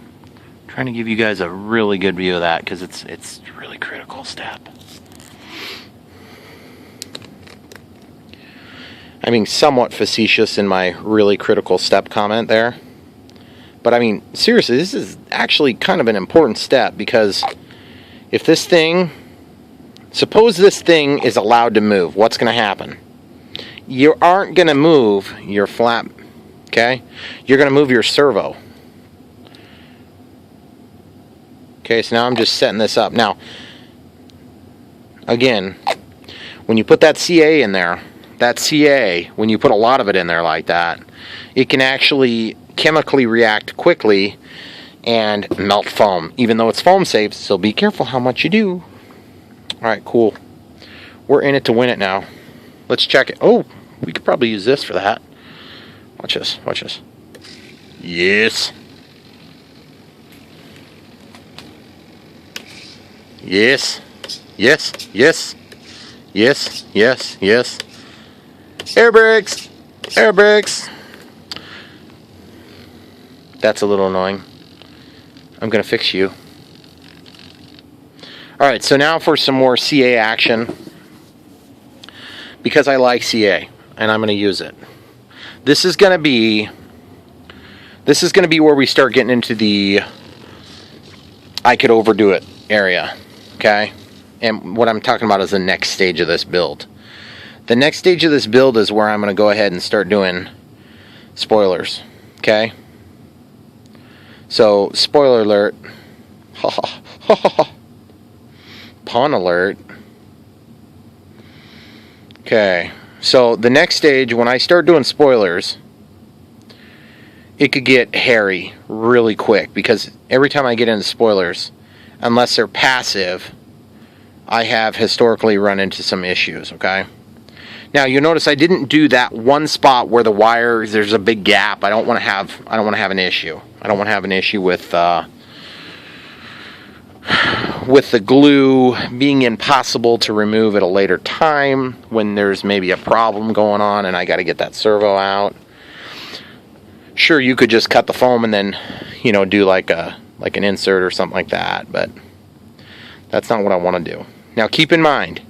Trying to give you guys a really good view of that because it's a really critical step. I'm being somewhat facetious in my really critical step comment there. But I mean, seriously, this is actually kind of an important step because if this thing, suppose this thing is allowed to move, what's going to happen? You aren't going to move your flap, okay? You're going to move your servo. Okay, so now I'm just setting this up. Now, again, when you put that CA in there, that CA, when you put a lot of it in there like that, it can actually chemically react quickly and melt foam. Even though it's foam safe, so be careful how much you do. Alright, cool. We're in it to win it now. Let's check it. Oh, we could probably use this for that. Watch this. Watch this. Yes. Yes. Yes. Yes. Yes. Yes. Yes. Air brakes. Air brakes. That's a little annoying. I'm going to fix you. Alright, so now for some more CA action. Because I like CA, and I'm going to use it. This is going to be where we start getting into the I could overdo it area. Okay? And what I'm talking about is the next stage of this build. The next stage of this build is where I'm going to go ahead and start doing spoilers. Okay? So, spoiler alert. Pun alert. Okay. So, the next stage, when I start doing spoilers, it could get hairy really quick, because every time I get into spoilers, unless they're passive, I have historically run into some issues, okay? Now you'll notice I didn't do that one spot where the wire, there's a big gap. I don't want to have an issue. I don't want to have an issue with the glue being impossible to remove at a later time when there's maybe a problem going on and I got to get that servo out. Sure, you could just cut the foam and then, you know, do like an insert or something like that, but that's not what I want to do. Now keep in mind,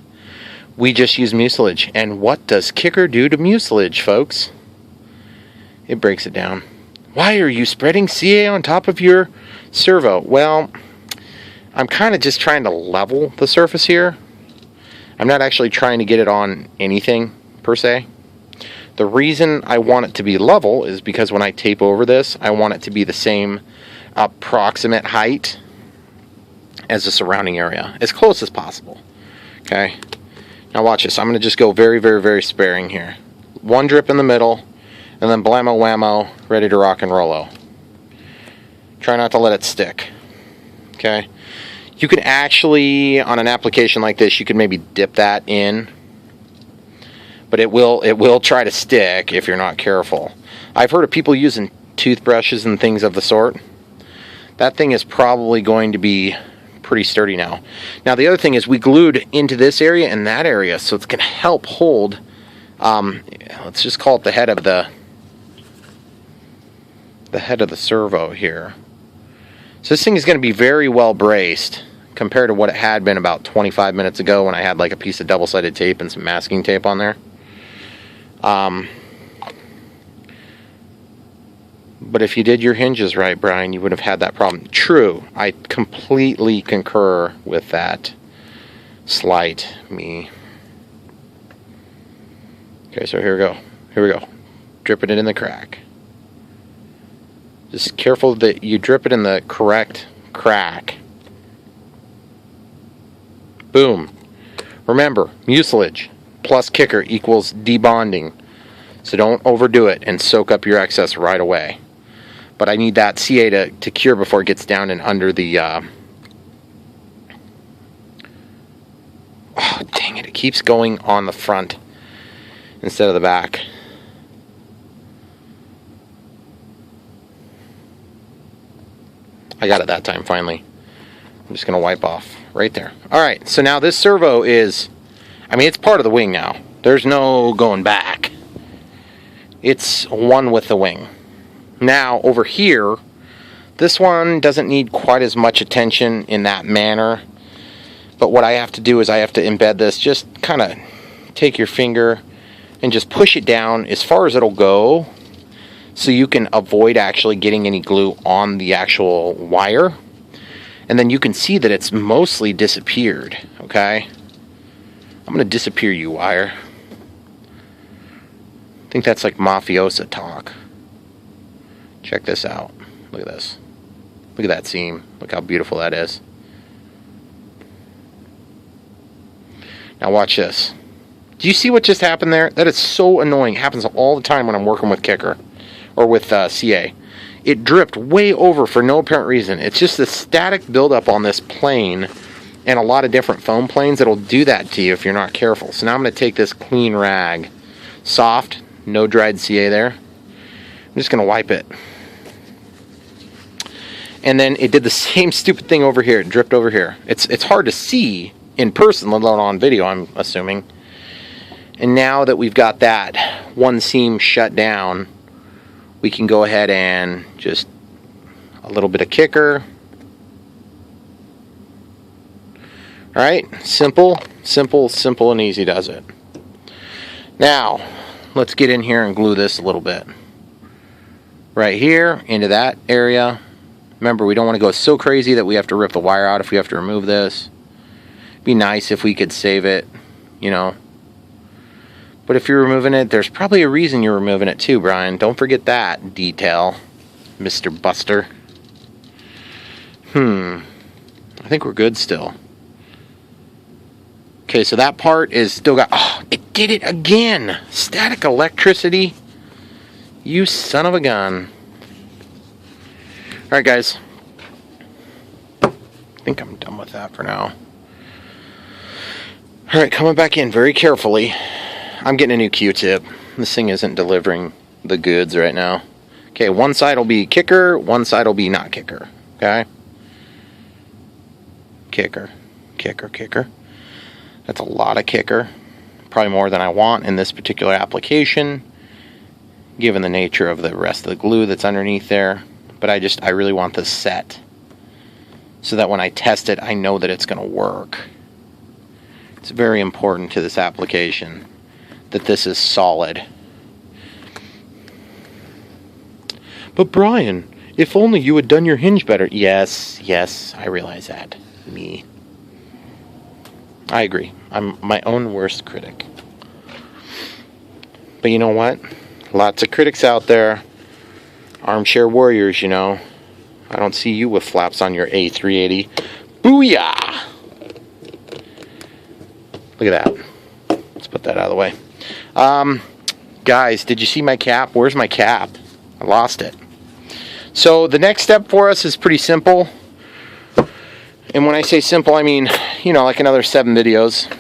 we just use mucilage, and what does kicker do to mucilage, folks? It breaks it down. Why are you spreading CA on top of your servo? Well, I'm kind of just trying to level the surface here. I'm not actually trying to get it on anything per se. The reason I want it to be level is because when I tape over this, I want it to be the same approximate height as the surrounding area, as close as possible. Okay, now watch this. I'm going to just go very, very, very sparing here. One drip in the middle, and then blammo whammo, ready to rock and rollo. Try not to let it stick. Okay, you can actually, on an application like this, you could maybe dip that in, but it will try to stick if you're not careful. I've heard of people using toothbrushes and things of the sort. That thing is probably going to be pretty sturdy now. Now the other thing is we glued into this area and that area, so it's going to help hold, let's just call it the head of the servo here. So this thing is going to be very well braced compared to what it had been about 25 minutes ago when I had like a piece of double-sided tape and some masking tape on there. But if you did your hinges right, Brian, you would have had that problem. True, I completely concur with that. Slight me. Okay, so here we go. Here we go. Dripping it in the crack. Just careful that you drip it in the correct crack. Boom. Remember, mucilage plus kicker equals debonding. So don't overdo it and soak up your excess right away. But I need that CA to cure before it gets down and under the... Oh, dang it. It keeps going on the front instead of the back. I got it that time, finally. I'm just going to wipe off right there. Alright, so now this servo is... I mean, it's part of the wing now. There's no going back. It's one with the wing. Now, over here, this one doesn't need quite as much attention in that manner. But what I have to do is I have to embed this. Just kind of take your finger and just push it down as far as it'll go, so you can avoid actually getting any glue on the actual wire. And then you can see that it's mostly disappeared, okay? I'm going to disappear you, wire. I think that's like mafiosa talk. Check this out. Look at this. Look at that seam. Look how beautiful that is. Now watch this. Do you see what just happened there? That is so annoying. It happens all the time when I'm working with kicker or with CA. It dripped way over for no apparent reason. It's just the static buildup on this plane and a lot of different foam planes that'll do that to you if you're not careful. So now I'm going to take this clean rag. Soft, no dried CA there. I'm just going to wipe it. And then it did the same stupid thing over here. It dripped over here. It's hard to see in person, let alone on video, I'm assuming. And now that we've got that one seam shut down, we can go ahead and just a little bit of kicker. Alright, simple, simple, simple and easy does it. Now, let's get in here and glue this a little bit. Right here, into that area. Remember, we don't want to go so crazy that we have to rip the wire out if we have to remove this. It'd be nice if we could save it, you know. But if you're removing it, there's probably a reason you're removing it too, Brian. Don't forget that detail, Mr. Buster. I think we're good still. Okay, so that part is still got... Oh, it did it again! Static electricity. You son of a gun. Alright guys, I think I'm done with that for now. Alright, coming back in very carefully. I'm getting a new Q-tip. This thing isn't delivering the goods right now. Okay, one side will be kicker, one side will be not kicker. Okay? Kicker, kicker, kicker. That's a lot of kicker. Probably more than I want in this particular application, given the nature of the rest of the glue that's underneath there. But I really want this set so that when I test it, I know that it's going to work. It's very important to this application that this is solid. But Brian, if only you had done your hinge better. Yes, I realize that. Me. I agree. I'm my own worst critic. But you know what? Lots of critics out there. Armchair warriors, you know. I don't see you with flaps on your A380. Booyah! Look at that. Let's put that out of the way. Guys, did you see my cap? Where's my cap? I lost it. So the next step for us is pretty simple. And when I say simple, I mean, you know, like another 7 videos.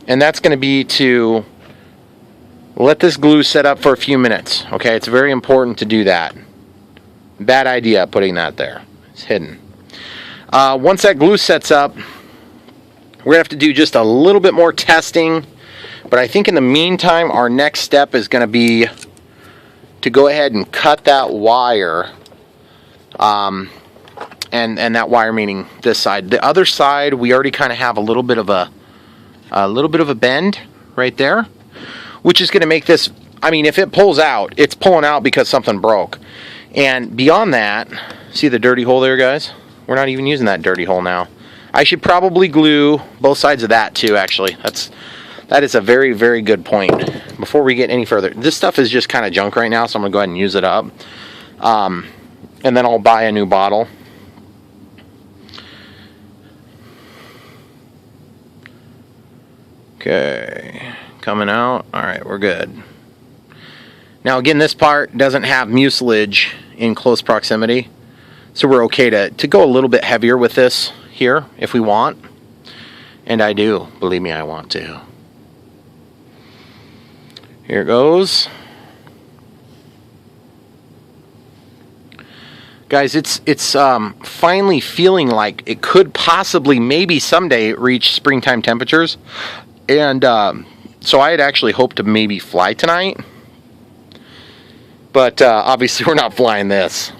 And that's going to be to let this glue set up for a few minutes. Okay, it's very important to do that. Bad idea putting that there. It's hidden. Once that glue sets up, we're going to have to do just a little bit more testing. But I think in the meantime, our next step is going to be to go ahead and cut that wire. And that wire meaning this side. The other side, we already kind of have a little bit of a bend right there, which is going to make this, I mean, if it pulls out, it's pulling out because something broke. And beyond that, see the dirty hole there, guys? We're not even using that dirty hole now. I should probably glue both sides of that too, actually. That is a very, very good point. Before we get any further, this stuff is just kind of junk right now, so I'm going to go ahead and use it up. And then I'll buy a new bottle. Okay, coming out. All right, we're good. Now again, this part doesn't have mucilage in close proximity, so we're okay to go a little bit heavier with this here if we want. And I do, believe me, I want to. Here it goes. Guys, it's finally feeling like it could possibly, maybe someday, reach springtime temperatures. And so I had actually hoped to maybe fly tonight. But obviously we're not flying this.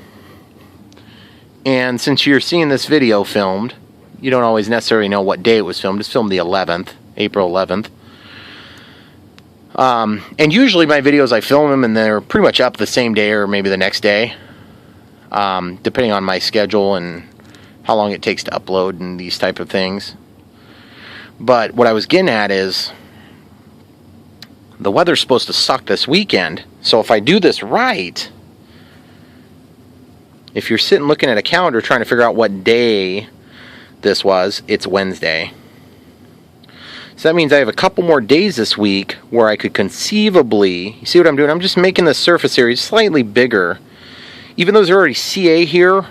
And since you're seeing this video filmed, you don't always necessarily know what day it was filmed. It's filmed the 11th, April 11th. And usually my videos, I film them and they're pretty much up the same day or maybe the next day. Depending on my schedule and how long it takes to upload and these type of things. But what I was getting at is the weather's supposed to suck this weekend. So if I do this right, if you're sitting looking at a calendar trying to figure out what day this was, it's Wednesday. So that means I have a couple more days this week where I could conceivably, you see what I'm doing? I'm just making the surface area slightly bigger. Even though there's already CA here,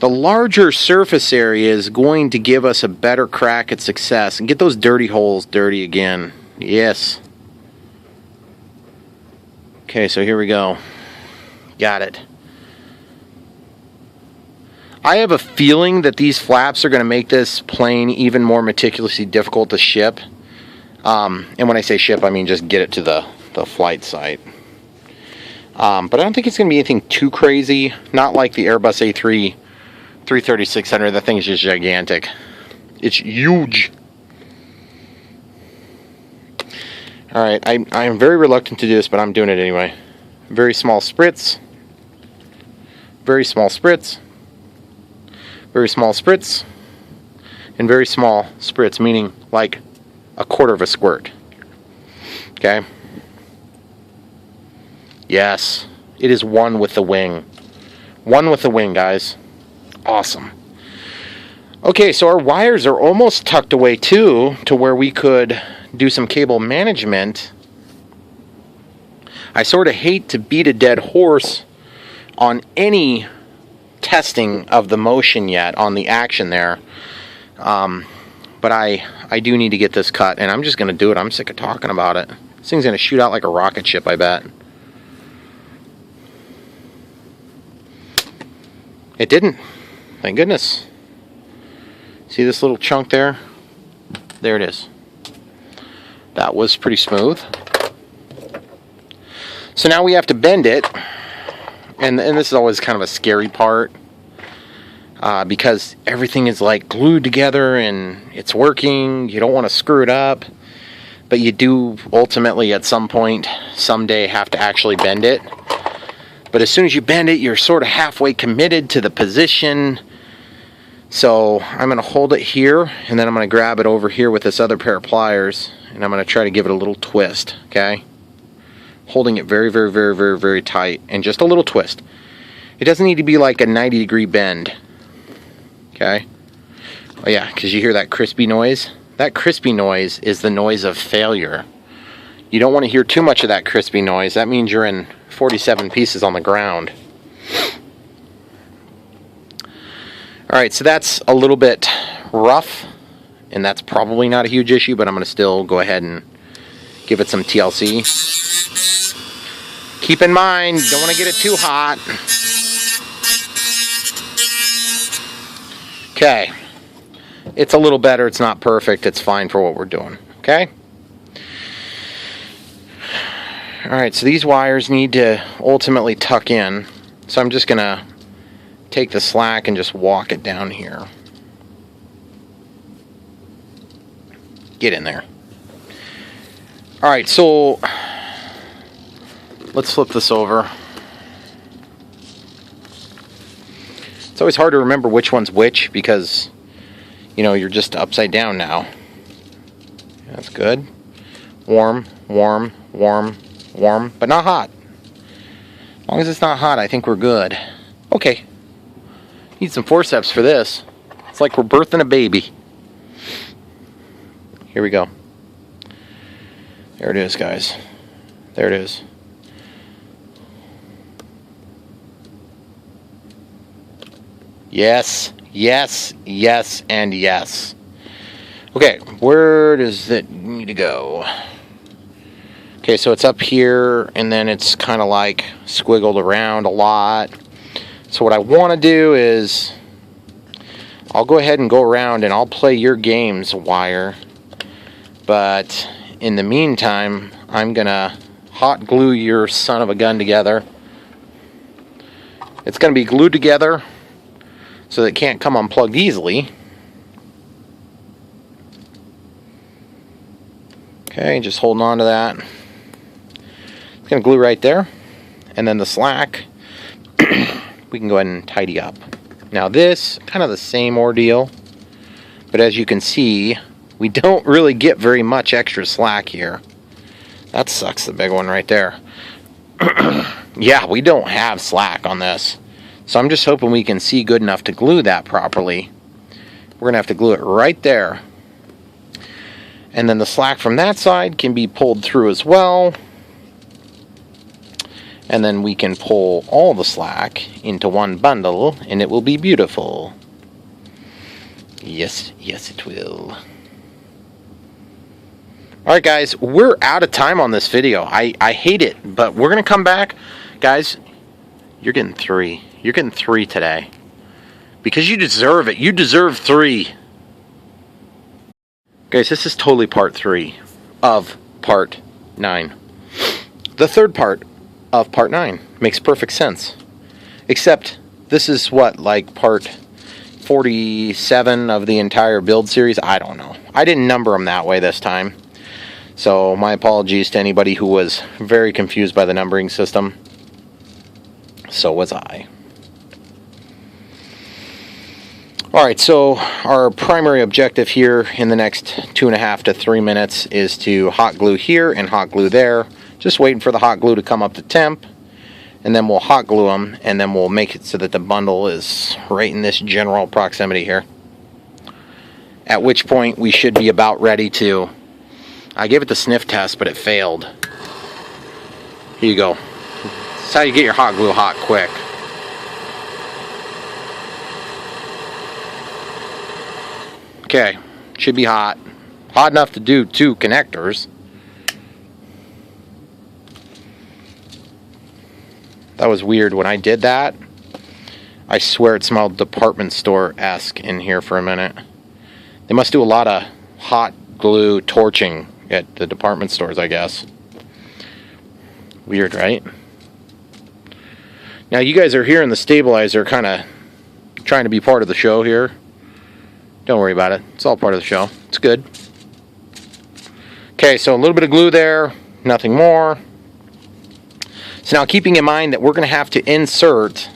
the larger surface area is going to give us a better crack at success. And get those dirty holes dirty again. Yes. Okay, so here we go. Got it. I have a feeling that these flaps are going to make this plane even more meticulously difficult to ship. And when I say ship, I mean just get it to the flight site. But I don't think it's going to be anything too crazy. Not like the Airbus A380-600. That thing is just gigantic. It's huge. Alright, I am very reluctant to do this, but I'm doing it anyway. Very small spritz. Very small spritz. Very small spritz. And very small spritz, meaning like a quarter of a squirt. Okay? Yes, it is one with the wing. One with the wing, guys. Awesome. Okay, so our wires are almost tucked away too, to where we could do some cable management. I sort of hate to beat a dead horse on any testing of the motion yet on the action there. But I do need to get this cut, and I'm just going to do it. I'm sick of talking about it. This thing's going to shoot out like a rocket ship, I bet. It didn't. Thank goodness. See this little chunk there? There it is. That was pretty smooth. So now we have to bend it. And this is always kind of a scary part. Because everything is like glued together and it's working. You don't want to screw it up. But you do ultimately at some point, someday, have to actually bend it. But as soon as you bend it, you're sort of halfway committed to the position. So I'm going to hold it here, and then I'm going to grab it over here with this other pair of pliers, and I'm going to try to give it a little twist, okay? Holding it very, very, very, very, very tight, and just a little twist. It doesn't need to be like a 90-degree bend, okay? Oh yeah, because you hear that crispy noise? That crispy noise is the noise of failure. You don't want to hear too much of that crispy noise. That means you're in 47 pieces on the ground. Alright, so that's a little bit rough, and that's probably not a huge issue, but I'm going to still go ahead and give it some TLC. Keep in mind, don't want to get it too hot. Okay. It's a little better. It's not perfect. It's fine for what we're doing. Okay? Alright, so these wires need to ultimately tuck in. So I'm just going to take the slack and just walk it down here. Get in there. Alright, so let's flip this over. It's always hard to remember which one's which because, you know, you're just upside down now. That's good. Warm, warm, warm, warm, but not hot. As long as it's not hot, I think we're good. Okay. Need some forceps for this. It's like we're birthing a baby. Here we go. There it is, guys. There it is. Yes, yes, yes, and yes. Okay, where does it need to go? Okay, so it's up here, and then it's kind of like squiggled around a lot. So what I want to do is, I'll go ahead and go around and I'll play your games, wire. But in the meantime, I'm going to hot glue your son of a gun together. It's going to be glued together so that it can't come unplugged easily. Okay, just holding on to that. It's going to glue right there. And then the slack, we can go ahead and tidy up. Now this, kind of the same ordeal. But as you can see, we don't really get very much extra slack here. That sucks, the big one right there. Yeah, we don't have slack on this. So I'm just hoping we can see good enough to glue that properly. We're going to have to glue it right there. And then the slack from that side can be pulled through as well. And then we can pull all the slack into one bundle, and it will be beautiful. Yes, yes it will. Alright guys, we're out of time on this video. I hate it, but we're going to come back. Guys, you're getting 3. You're getting 3 today. Because you deserve it. You deserve 3. Guys, this is totally part 3 of part 9. The third part of part 9 makes perfect sense. Except, this is what, like part 47 of the entire build series? I don't know. I didn't number them that way this time. So, my apologies to anybody who was very confused by the numbering system. So was I. Alright, so our primary objective here in the next 2.5 to 3 minutes is to hot glue here and hot glue there. Just waiting for the hot glue to come up to temp. And then we'll hot glue them, and then we'll make it so that the bundle is right in this general proximity here. At which point we should be about ready to... I gave it the sniff test, but it failed. Here you go. That's how you get your hot glue hot quick. Okay, should be hot. Hot enough to do 2 connectors. That was weird when I did that. I swear it smelled department store-esque in here for a minute. They must do a lot of hot glue torching at the department stores, I guess. Weird, right? Now you guys are hearing the stabilizer kind of trying to be part of the show here. Don't worry about it. It's all part of the show. It's good. Okay, so a little bit of glue there. Nothing more. So now keeping in mind that we're going to have to insert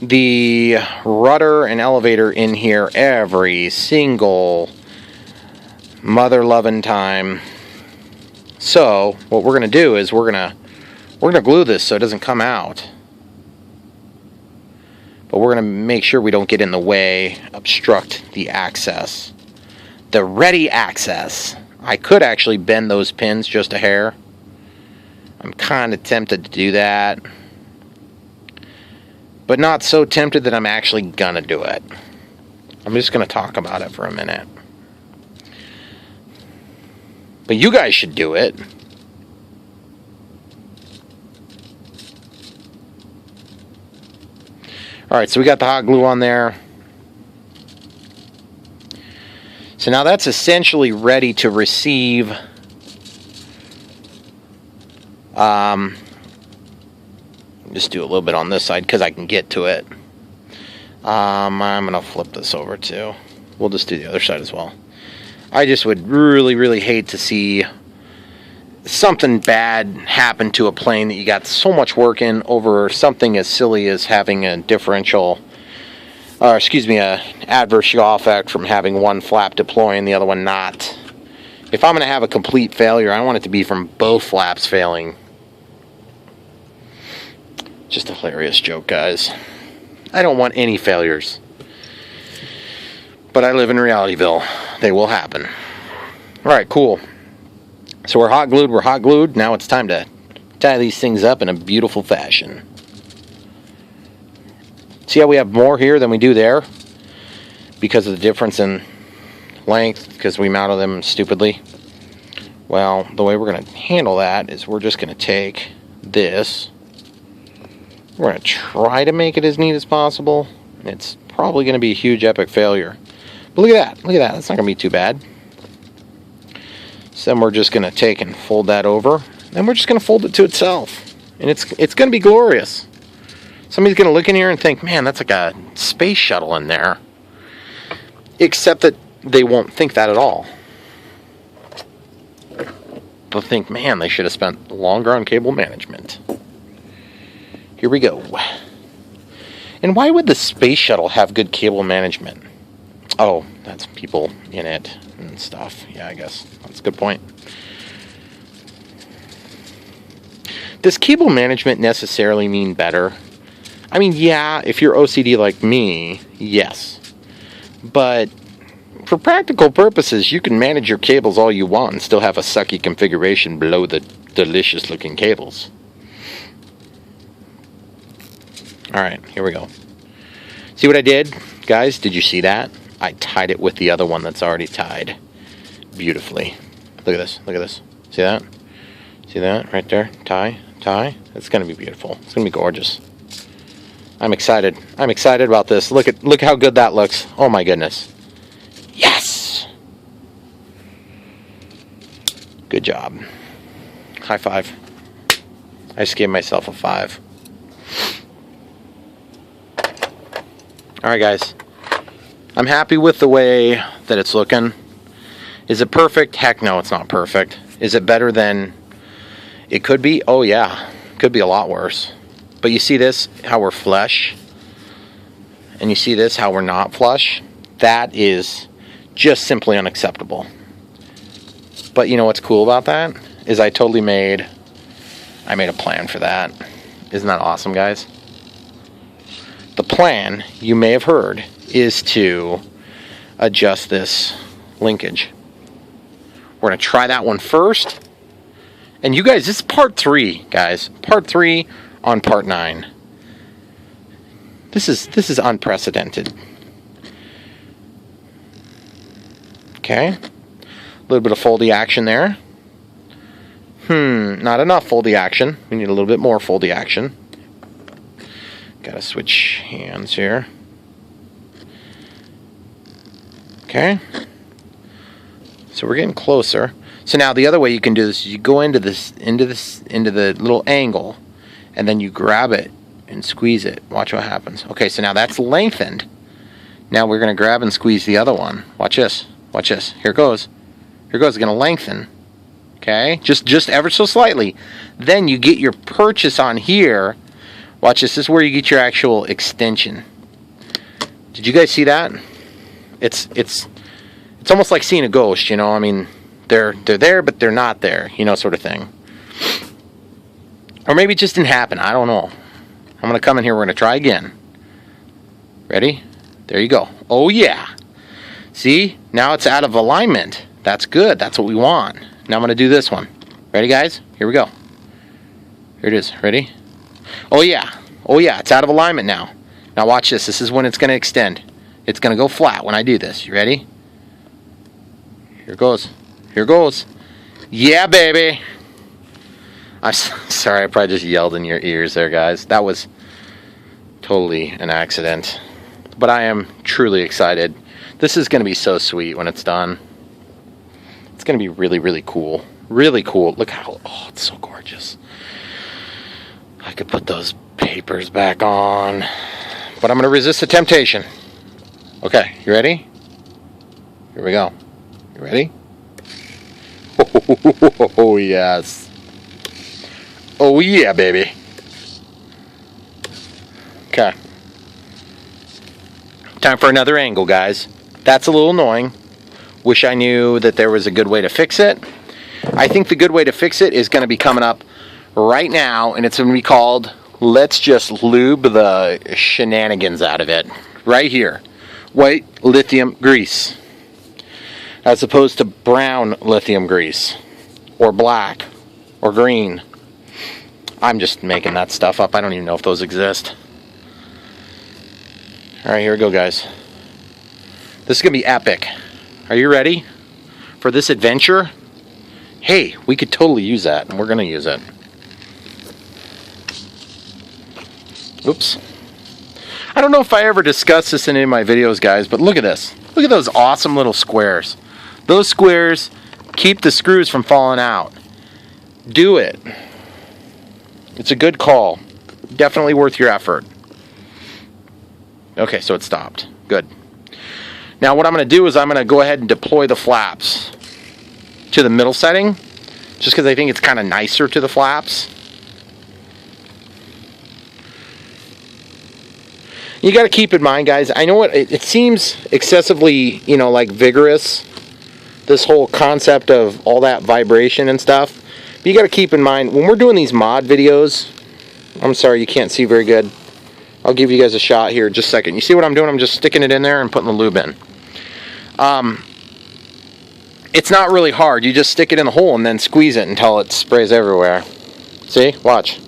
the rudder and elevator in here every single mother-loving time. So what we're going to do is we're going to glue this so it doesn't come out. But we're going to make sure we don't get in the way, obstruct the access. The ready access. I could actually bend those pins just a hair. I'm kind of tempted to do that. But not so tempted that I'm actually going to do it. I'm just going to talk about it for a minute. But you guys should do it. Alright, so we got the hot glue on there. So now that's essentially ready to receive just do a little bit on this side because I can get to it. I'm going to flip this over too. We'll just do the other side as well. I just would really, really hate to see something bad happen to a plane that you got so much work in over something as silly as having a differential, or excuse me, a adverse yaw effect from having one flap deploy and the other one not. If I'm going to have a complete failure, I want it to be from both flaps failing. Just a hilarious joke, guys. I don't want any failures. But I live in Realityville. They will happen. Alright, cool. So we're hot glued. Now it's time to tie these things up in a beautiful fashion. See how we have more here than we do there? Because of the difference in length, because we mounted them stupidly. Well, the way we're going to handle that is we're just going to take this. We're going to try to make it as neat as possible. It's probably going to be a huge epic failure. But look at that. Look at that. That's not going to be too bad. So then we're just going to take and fold that over. Then we're just going to fold it to itself. And it's going to be glorious. Somebody's going to look in here and think, man, that's like a space shuttle in there. Except that they won't think that at all. They'll think, man, they should have spent longer on cable management. Here we go. And why would the space shuttle have good cable management? Oh, that's people in it and stuff. Yeah, I guess. That's a good point. Does cable management necessarily mean better? I mean, yeah, if you're OCD like me, yes. But for practical purposes, you can manage your cables all you want and still have a sucky configuration below the delicious looking cables. Alright, here we go. See what I did? Guys, did you see that? I tied it with the other one that's already tied. Beautifully. Look at this. Look at this. See that? See that? Right there. Tie. Tie. It's going to be beautiful. It's going to be gorgeous. I'm excited. I'm excited about this. Look how good that looks. Oh my goodness. Yes! Good job. High five. I just gave myself a 5. Alright guys, I'm happy with the way that it's looking. Is it perfect? Heck no, it's not perfect. Is it better than it could be? Oh yeah, could be a lot worse. But you see this, how we're flush? And you see this, how we're not flush? That is just simply unacceptable. But you know what's cool about that? Is I made a plan for that. Isn't that awesome, guys? The plan, you may have heard, is to adjust this linkage. We're going to try that one first. And you guys, this is part 3, guys. Part 3 on part 9. This is unprecedented. Okay. A little bit of foldy action there. Not enough foldy action. We need a little bit more foldy action. Gotta switch hands here. Okay. So we're getting closer. So now the other way you can do this is you go into the little angle, and then you grab it and squeeze it. Watch what happens. Okay, so now that's lengthened. Now we're gonna grab and squeeze the other one. Watch this. Watch this. Here it goes. Here it goes. It's gonna lengthen. Okay, just ever so slightly. Then you get your purchase on here. Watch this. This is where you get your actual extension. Did you guys see that? It's almost like seeing a ghost, you know. I mean, they're there, but they're not there, you know, sort of thing. Or maybe it just didn't happen. I don't know. I'm gonna come in here. We're gonna try again. Ready? There you go. Oh yeah. See? Now it's out of alignment. That's good. That's what we want. Now I'm gonna do this one. Ready, guys? Here we go. Here it is. Ready? Oh yeah. Oh yeah. It's out of alignment now. Now watch this. This is when it's gonna extend. It's gonna go flat when I do this. You ready? Here goes. Here goes. Yeah, baby. I'm sorry, I probably just yelled in your ears there, guys. That was totally an accident. But I am truly excited. This is gonna be so sweet when it's done. It's gonna be really, really cool. Really cool. Look how, oh, it's so gorgeous. I could put those papers back on, but I'm gonna resist the temptation. Okay, you ready? Here we go. You ready? Oh, yes. Oh, yeah, baby. Okay. Time for another angle, guys. That's a little annoying. Wish I knew that there was a good way to fix it. I think the good way to fix it is going to be coming up right now, and it's going to be called Let's Just Lube the Shenanigans Out of It. Right here. White lithium grease. As opposed to brown lithium grease. Or black. Or green. I'm just making that stuff up. I don't even know if those exist. Alright, here we go, guys. This is going to be epic. Are you ready for this adventure? Hey, we could totally use that, and we're going to use it. Oops. I don't know if I ever discussed this in any of my videos, guys, but look at this. Look at those awesome little squares. Those squares keep the screws from falling out. Do it. It's a good call. Definitely worth your effort. Okay, so it stopped. Good. Now what I'm going to do is I'm going to go ahead and deploy the flaps to the middle setting, just because I think it's kind of nicer to the flaps. You got to keep in mind, guys, I know it seems excessively, you know, like vigorous, this whole concept of all that vibration and stuff. But you got to keep in mind, when we're doing these mod videos, I'm sorry, you can't see very good. I'll give you guys a shot here in just a second. You see what I'm doing? I'm just sticking it in there and putting the lube in. It's not really hard. You just stick it in the hole and then squeeze it until it sprays everywhere. See? Watch.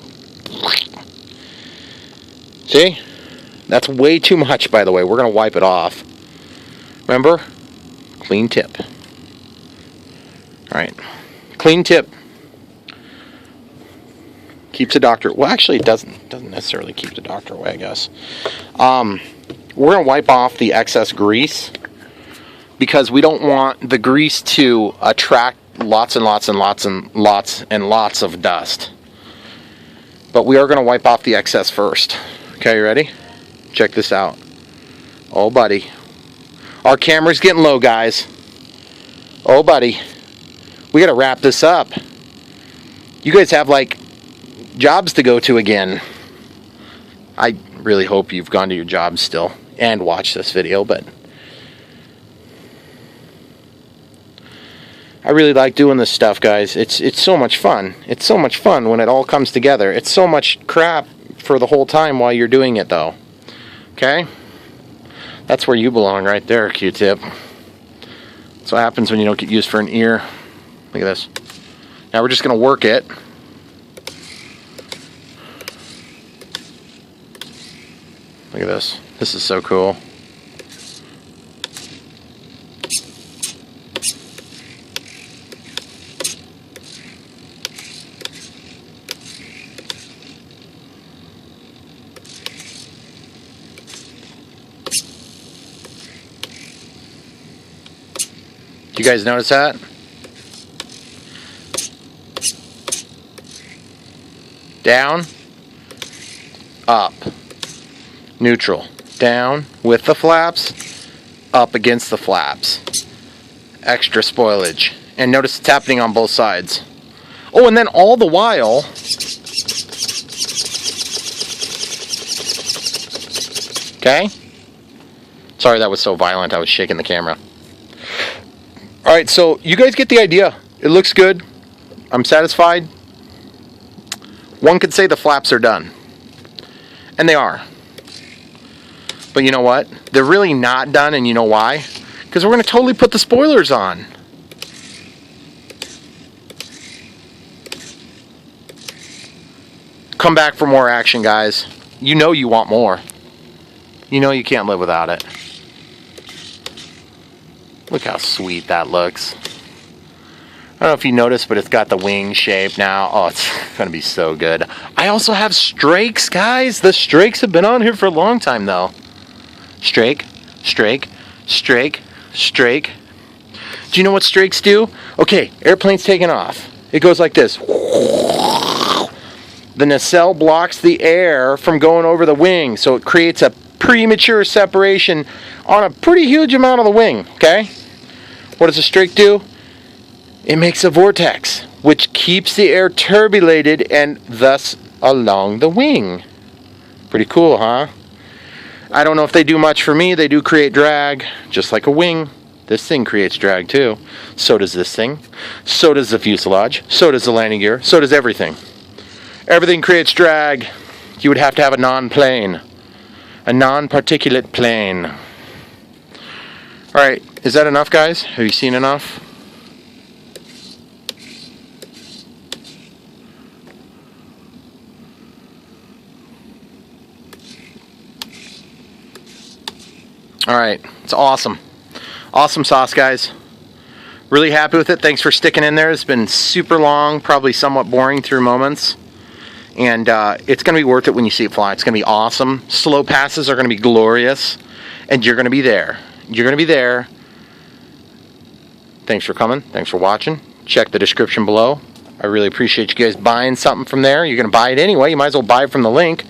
See? That's way too much, by the way. We're going to wipe it off. Remember? Clean tip. Alright. Clean tip. Keeps the doctor... Well, actually, it doesn't necessarily keep the doctor away, I guess. We're going to wipe off the excess grease, because we don't want the grease to attract lots and lots and lots and lots and lots of dust. But we are going to wipe off the excess first. Okay, you ready? Check this out. Oh, buddy. Our camera's getting low, guys. Oh, buddy. We got to wrap this up. You guys have, like, jobs to go to again. I really hope you've gone to your jobs still and watched this video, but I really like doing this stuff, guys. It's so much fun. It's so much fun when it all comes together. It's so much crap for the whole time while you're doing it, though. Okay? That's where you belong right there, Q-tip. That's what happens when you don't get used for an ear. Look at this. Now we're just going to work it. Look at this. This is so cool. You guys notice that? Down, up, neutral, down with the flaps, up against the flaps. Extra spoilage. And notice it's happening on both sides. Oh, and then all the while, okay? Sorry that was so violent, I was shaking the camera. Alright, so you guys get the idea. It looks good. I'm satisfied. One could say the flaps are done. And they are. But you know what? They're really not done, and you know why? Because we're going to totally put the spoilers on. Come back for more action, guys. You know you want more. You know you can't live without it. Look how sweet that looks. I don't know if you noticed, but it's got the wing shape now. Oh, it's going to be so good. I also have strakes, guys. The strakes have been on here for a long time, though. Strake, strake, strake, strake. Do you know what strakes do? Okay, airplane's taking off. It goes like this. The nacelle blocks the air from going over the wing, so it creates a premature separation on a pretty huge amount of the wing, okay? What does a strake do? It makes a vortex, which keeps the air turbulated and thus along the wing. Pretty cool, huh? I don't know if they do much for me. They do create drag, just like a wing. This thing creates drag too. So does this thing. So does the fuselage. So does the landing gear. So does everything. Everything creates drag. You would have to have a non-plane. A non-particulate plane. Alright, is that enough, guys? Have you seen enough? Alright, it's awesome. Awesome sauce, guys. Really happy with it. Thanks for sticking in there. It's been super long, probably somewhat boring through moments. And it's going to be worth it when you see it fly. It's going to be awesome. Slow passes are going to be glorious. And you're going to be there. You're going to be there. Thanks for coming. Thanks for watching. Check the description below. I really appreciate you guys buying something from there. You're going to buy it anyway. You might as well buy it from the link.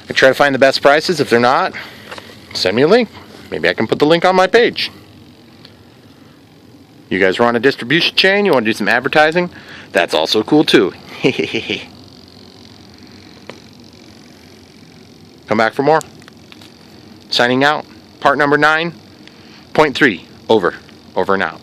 I try to find the best prices. If they're not, send me a link. Maybe I can put the link on my page. You guys run a distribution chain, you want to do some advertising? That's also cool too. Come back for more. Signing out. Part number 9.3. Over. Over and out.